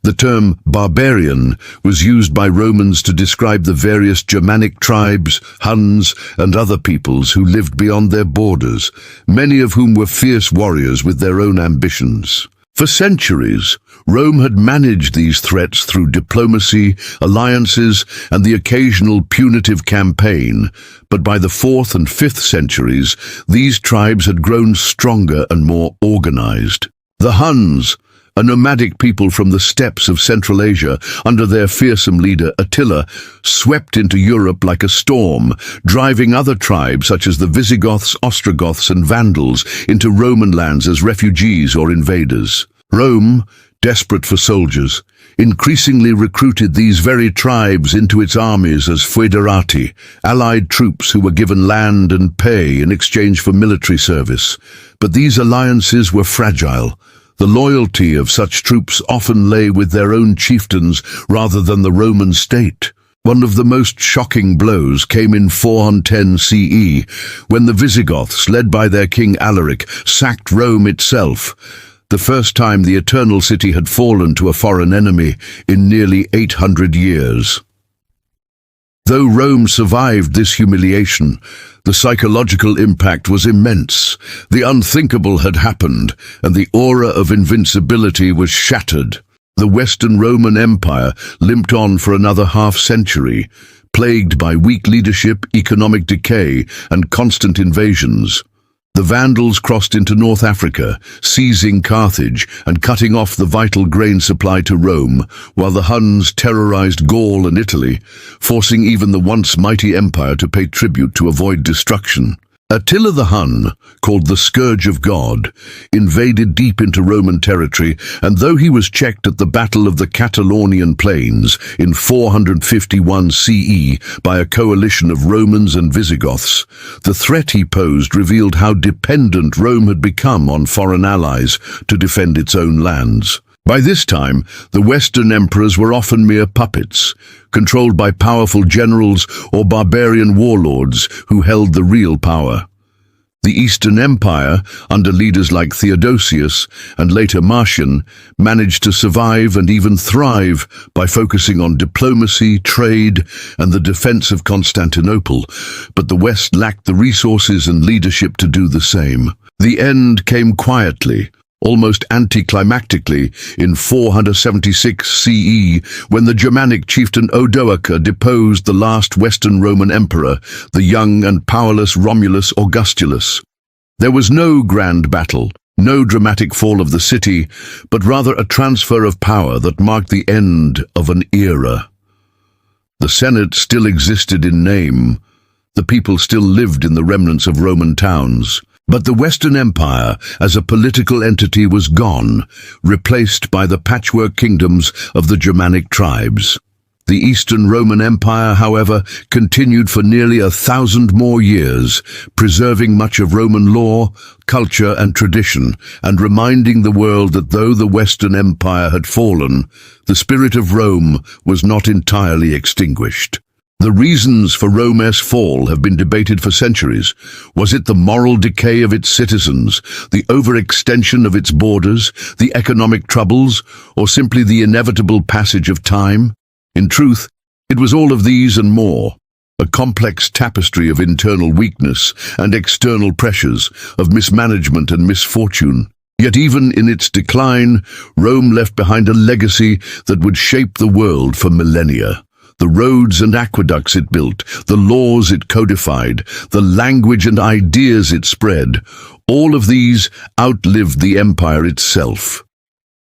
The term barbarian was used by Romans to describe the various Germanic tribes, Huns, and other peoples who lived beyond their borders, many of whom were fierce warriors with their own ambitions. For centuries, Rome had managed these threats through diplomacy, alliances, and the occasional punitive campaign, but by the 4th and 5th centuries, these tribes had grown stronger and more organized. The Huns, a nomadic people from the steppes of Central Asia under their fearsome leader Attila, swept into Europe like a storm, driving other tribes such as the Visigoths, Ostrogoths, and Vandals into Roman lands as refugees or invaders. Rome, desperate for soldiers, increasingly recruited these very tribes into its armies as foederati, allied troops who were given land and pay in exchange for military service. But these alliances were fragile. The loyalty of such troops often lay with their own chieftains rather than the Roman state. One of the most shocking blows came in 410 CE, when the Visigoths, led by their king Alaric, sacked Rome itself, the first time the Eternal City had fallen to a foreign enemy in nearly 800 years. Though Rome survived this humiliation, the psychological impact was immense. The unthinkable had happened, and the aura of invincibility was shattered. The Western Roman Empire limped on for another half-century, plagued by weak leadership, economic decay, and constant invasions. The Vandals crossed into North Africa, seizing Carthage and cutting off the vital grain supply to Rome, while the Huns terrorized Gaul and Italy, forcing even the once mighty empire to pay tribute to avoid destruction. Attila the Hun, called the Scourge of God, invaded deep into Roman territory, and though he was checked at the Battle of the Catalonian Plains in 451 CE by a coalition of Romans and Visigoths, the threat he posed revealed how dependent Rome had become on foreign allies to defend its own lands. By this time, the Western emperors were often mere puppets, controlled by powerful generals or barbarian warlords who held the real power. The Eastern Empire, under leaders like Theodosius and later Marcian, managed to survive and even thrive by focusing on diplomacy, trade, and the defense of Constantinople, but the West lacked the resources and leadership to do the same. The end came quietly, almost anticlimactically, in 476 CE, when the Germanic chieftain Odoacer deposed the last Western Roman emperor, the young and powerless Romulus Augustulus. There was no grand battle, no dramatic fall of the city, but rather a transfer of power that marked the end of an era. The Senate still existed in name. The people still lived in the remnants of Roman towns. But the Western Empire, as a political entity, was gone, replaced by the patchwork kingdoms of the Germanic tribes. The Eastern Roman Empire, however, continued for nearly 1,000 more years, preserving much of Roman law, culture, and tradition, and reminding the world that though the Western Empire had fallen, the spirit of Rome was not entirely extinguished. The reasons for Rome's fall have been debated for centuries. Was it the moral decay of its citizens, the overextension of its borders, the economic troubles, or simply the inevitable passage of time? In truth, it was all of these and more, a complex tapestry of internal weakness and external pressures, of mismanagement and misfortune. Yet even in its decline, Rome left behind a legacy that would shape the world for millennia. The roads and aqueducts it built, the laws it codified, the language and ideas it spread, all of these outlived the empire itself.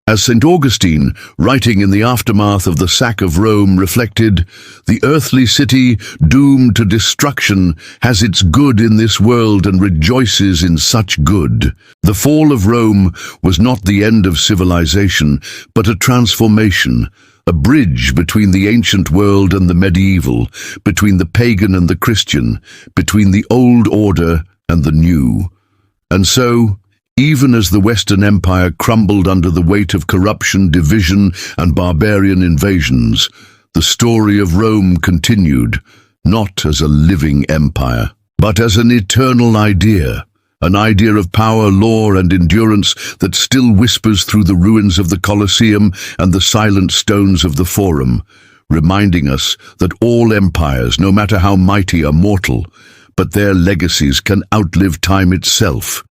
As St. Augustine, writing in the aftermath of the sack of Rome, reflected, "The earthly city, doomed to destruction, has its good in this world and rejoices in such good." The fall of Rome was not the end of civilization, but a transformation, a bridge between the ancient world and the medieval, between the pagan and the Christian, between the old order and the new. And so, even as the Western Empire crumbled under the weight of corruption, division, and barbarian invasions, the story of Rome continued, not as a living empire, but as an eternal idea. An idea of power, law, and endurance that still whispers through the ruins of the Colosseum and the silent stones of the Forum, reminding us that all empires, no matter how mighty, are mortal, but their legacies can outlive time itself.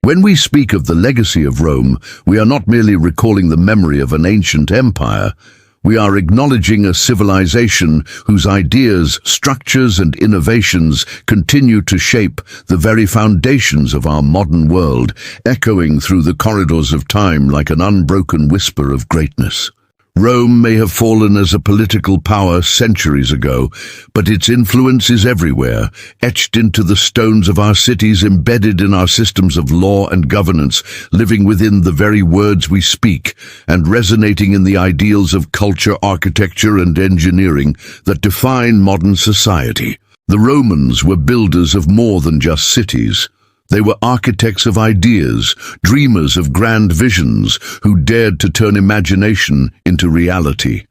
When we speak of the legacy of Rome, we are not merely recalling the memory of an ancient empire. We are acknowledging a civilization whose ideas, structures, and innovations continue to shape the very foundations of our modern world, echoing through the corridors of time like an unbroken whisper of greatness. Rome may have fallen as a political power centuries ago, but its influence is everywhere, etched into the stones of our cities, embedded in our systems of law and governance, living within the very words we speak, and resonating in the ideals of culture, architecture, and engineering that define modern society. The Romans were builders of more than just cities. They were architects of ideas, dreamers of grand visions, who dared to turn imagination into reality.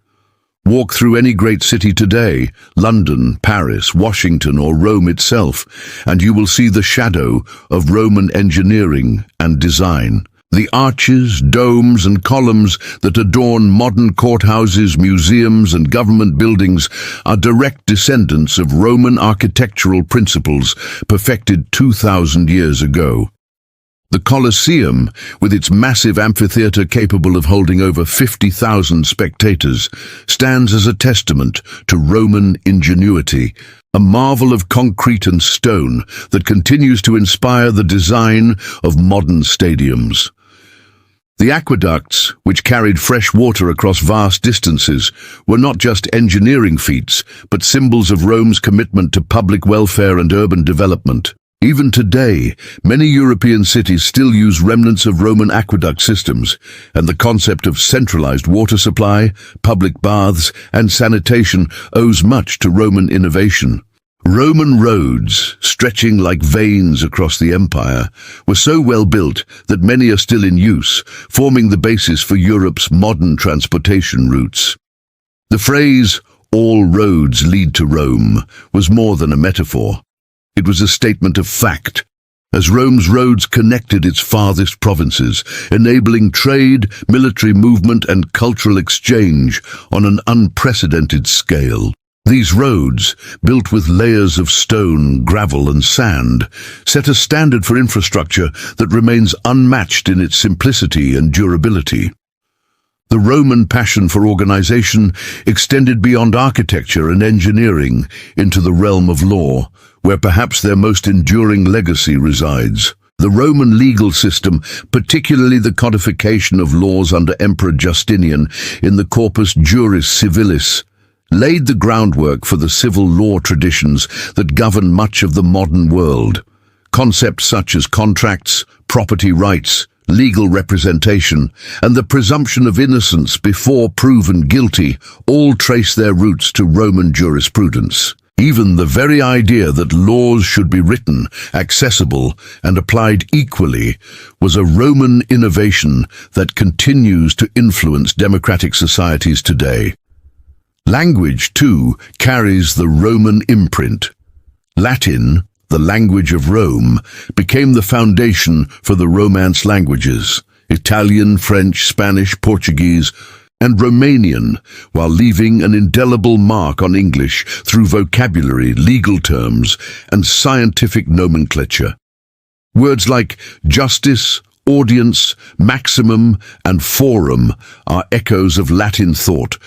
Walk through any great city today, London, Paris, Washington, or Rome itself, and you will see the shadow of Roman engineering and design. The arches, domes, and columns that adorn modern courthouses, museums, and government buildings are direct descendants of Roman architectural principles perfected 2,000 years ago. The Colosseum, with its massive amphitheater capable of holding over 50,000 spectators, stands as a testament to Roman ingenuity, a marvel of concrete and stone that continues to inspire the design of modern stadiums. The aqueducts, which carried fresh water across vast distances, were not just engineering feats, but symbols of Rome's commitment to public welfare and urban development. Even today, many European cities still use remnants of Roman aqueduct systems, and the concept of centralized water supply, public baths, and sanitation owes much to Roman innovation. Roman roads, stretching like veins across the empire, were so well built that many are still in use, forming the basis for Europe's modern transportation routes. The phrase, "all roads lead to Rome," was more than a metaphor. It was a statement of fact, as Rome's roads connected its farthest provinces, enabling trade, military movement, and cultural exchange on an unprecedented scale. These roads, built with layers of stone, gravel, and sand, set a standard for infrastructure that remains unmatched in its simplicity and durability. The Roman passion for organization extended beyond architecture and engineering into the realm of law, where perhaps their most enduring legacy resides. The Roman legal system, particularly the codification of laws under Emperor Justinian in the Corpus Juris Civilis, laid the groundwork for the civil law traditions that govern much of the modern world. Concepts such as contracts, property rights, legal representation, and the presumption of innocence before proven guilty all trace their roots to Roman jurisprudence. Even the very idea that laws should be written, accessible, and applied equally was a Roman innovation that continues to influence democratic societies today. Language, too, carries the Roman imprint. Latin, the language of Rome, became the foundation for the Romance languages, Italian, French, Spanish, Portuguese, and Romanian, while leaving an indelible mark on English through vocabulary, legal terms, and scientific nomenclature. Words like justice, audience, maximum, and forum are echoes of Latin thought,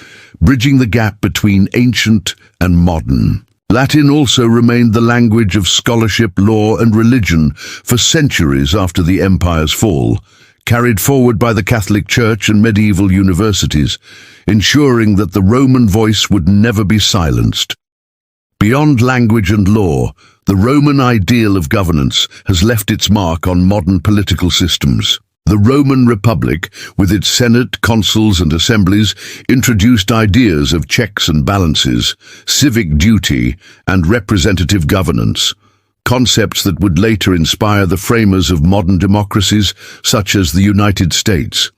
bridging the gap between ancient and modern. Latin also remained the language of scholarship, law, and religion for centuries after the empire's fall, carried forward by the Catholic Church and medieval universities, ensuring that the Roman voice would never be silenced. Beyond language and law, the Roman ideal of governance has left its mark on modern political systems. The Roman Republic, with its Senate, consuls, and assemblies, introduced ideas of checks and balances, civic duty, and representative governance, concepts that would later inspire the framers of modern democracies such as the United States.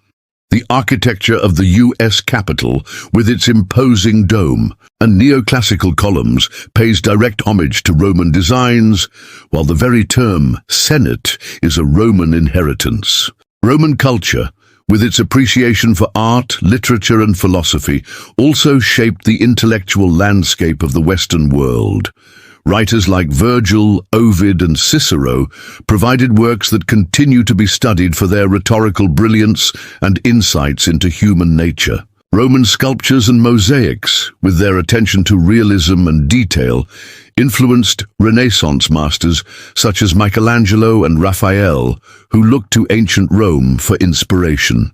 The architecture of the U.S. Capitol, with its imposing dome and neoclassical columns, pays direct homage to Roman designs, while the very term Senate is a Roman inheritance. Roman culture, with its appreciation for art, literature, and philosophy, also shaped the intellectual landscape of the Western world. Writers like Virgil, Ovid, and Cicero provided works that continue to be studied for their rhetorical brilliance and insights into human nature. Roman sculptures and mosaics, with their attention to realism and detail, influenced Renaissance masters such as Michelangelo and Raphael, who looked to ancient Rome for inspiration.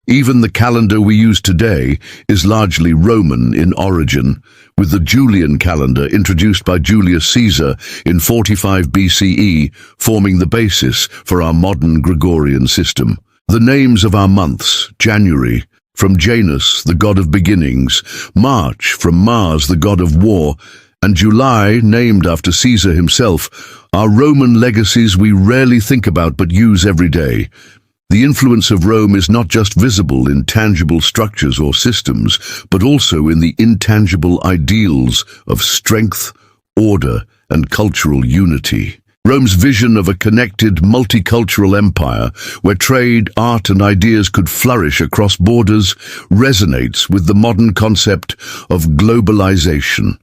Even the calendar we use today is largely Roman in origin, with the Julian calendar introduced by Julius Caesar in 45 BCE forming the basis for our modern Gregorian system. The names of our months, January, from Janus, the god of beginnings, March, from Mars, the god of war, and July, named after Caesar himself, are Roman legacies we rarely think about but use every day. The influence of Rome is not just visible in tangible structures or systems, but also in the intangible ideals of strength, order, and cultural unity. Rome's vision of a connected, multicultural empire where trade, art and ideas could flourish across borders resonates with the modern concept of globalization.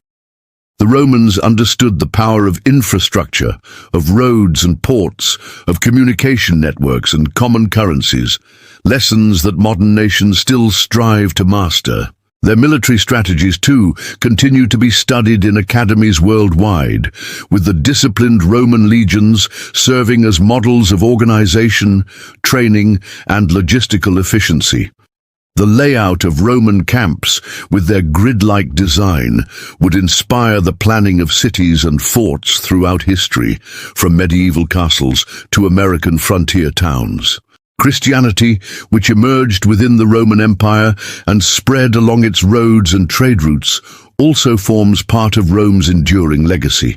The Romans understood the power of infrastructure, of roads and ports, of communication networks and common currencies, lessons that modern nations still strive to master. Their military strategies, too, continue to be studied in academies worldwide, with the disciplined Roman legions serving as models of organization, training, and logistical efficiency. The layout of Roman camps, with their grid-like design, would inspire the planning of cities and forts throughout history, from medieval castles to American frontier towns. Christianity, which emerged within the Roman Empire and spread along its roads and trade routes, also forms part of Rome's enduring legacy.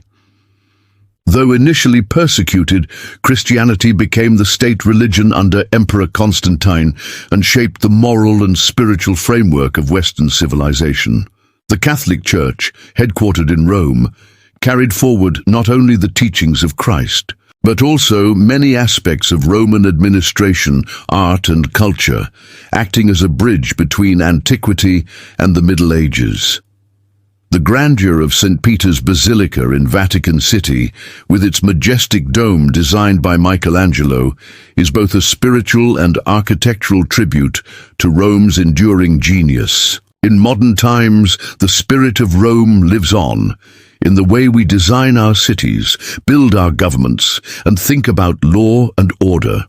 Though initially persecuted, Christianity became the state religion under Emperor Constantine and shaped the moral and spiritual framework of Western civilization. The Catholic Church, headquartered in Rome, carried forward not only the teachings of Christ, but also many aspects of Roman administration, art and culture, acting as a bridge between antiquity and the Middle Ages. The grandeur of St. Peter's Basilica in Vatican City, with its majestic dome designed by Michelangelo, is both a spiritual and architectural tribute to Rome's enduring genius. In modern times, the spirit of Rome lives on, in the way we design our cities, build our governments, and think about law and order.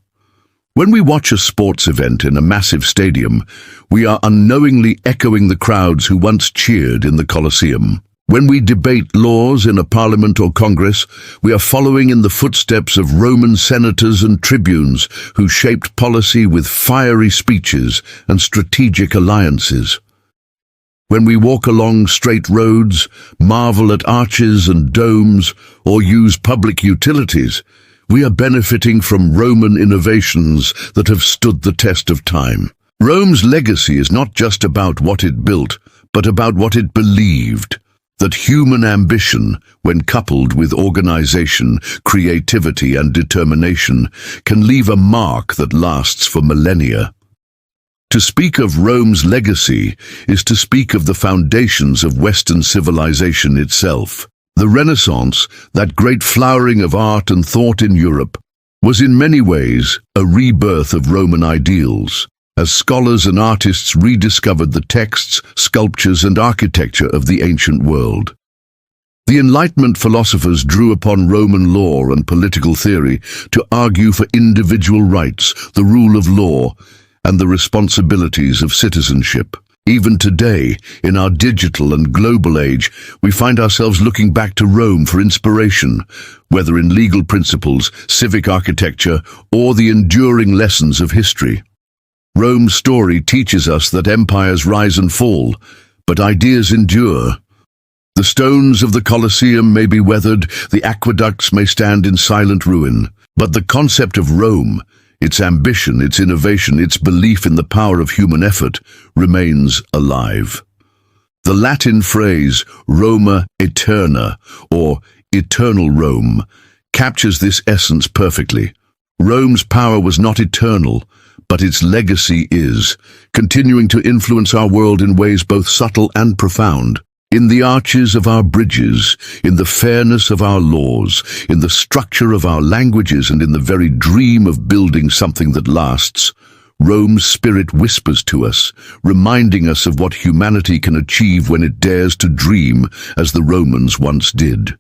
When we watch a sports event in a massive stadium, we are unknowingly echoing the crowds who once cheered in the Colosseum. When we debate laws in a parliament or congress, we are following in the footsteps of Roman senators and tribunes who shaped policy with fiery speeches and strategic alliances. When we walk along straight roads, marvel at arches and domes, or use public utilities, we are benefiting from Roman innovations that have stood the test of time. Rome's legacy is not just about what it built, but about what it believed. That human ambition, when coupled with organization, creativity and determination, can leave a mark that lasts for millennia. To speak of Rome's legacy is to speak of the foundations of Western civilization itself. The Renaissance, that great flowering of art and thought in Europe, was in many ways a rebirth of Roman ideals, as scholars and artists rediscovered the texts, sculptures and architecture of the ancient world. The Enlightenment philosophers drew upon Roman law and political theory to argue for individual rights, the rule of law, and the responsibilities of citizenship. Even today, in our digital and global age, we find ourselves looking back to Rome for inspiration, whether in legal principles, civic architecture, or the enduring lessons of history. Rome's story teaches us that empires rise and fall, but ideas endure. The stones of the Colosseum may be weathered, the aqueducts may stand in silent ruin, but the concept of Rome, its ambition, its innovation, its belief in the power of human effort, remains alive. The Latin phrase Roma Eterna, or eternal Rome, captures this essence perfectly. Rome's power was not eternal, but its legacy is, continuing to influence our world in ways both subtle and profound. In the arches of our bridges, in the fairness of our laws, in the structure of our languages, and in the very dream of building something that lasts, Rome's spirit whispers to us, reminding us of what humanity can achieve when it dares to dream as the Romans once did.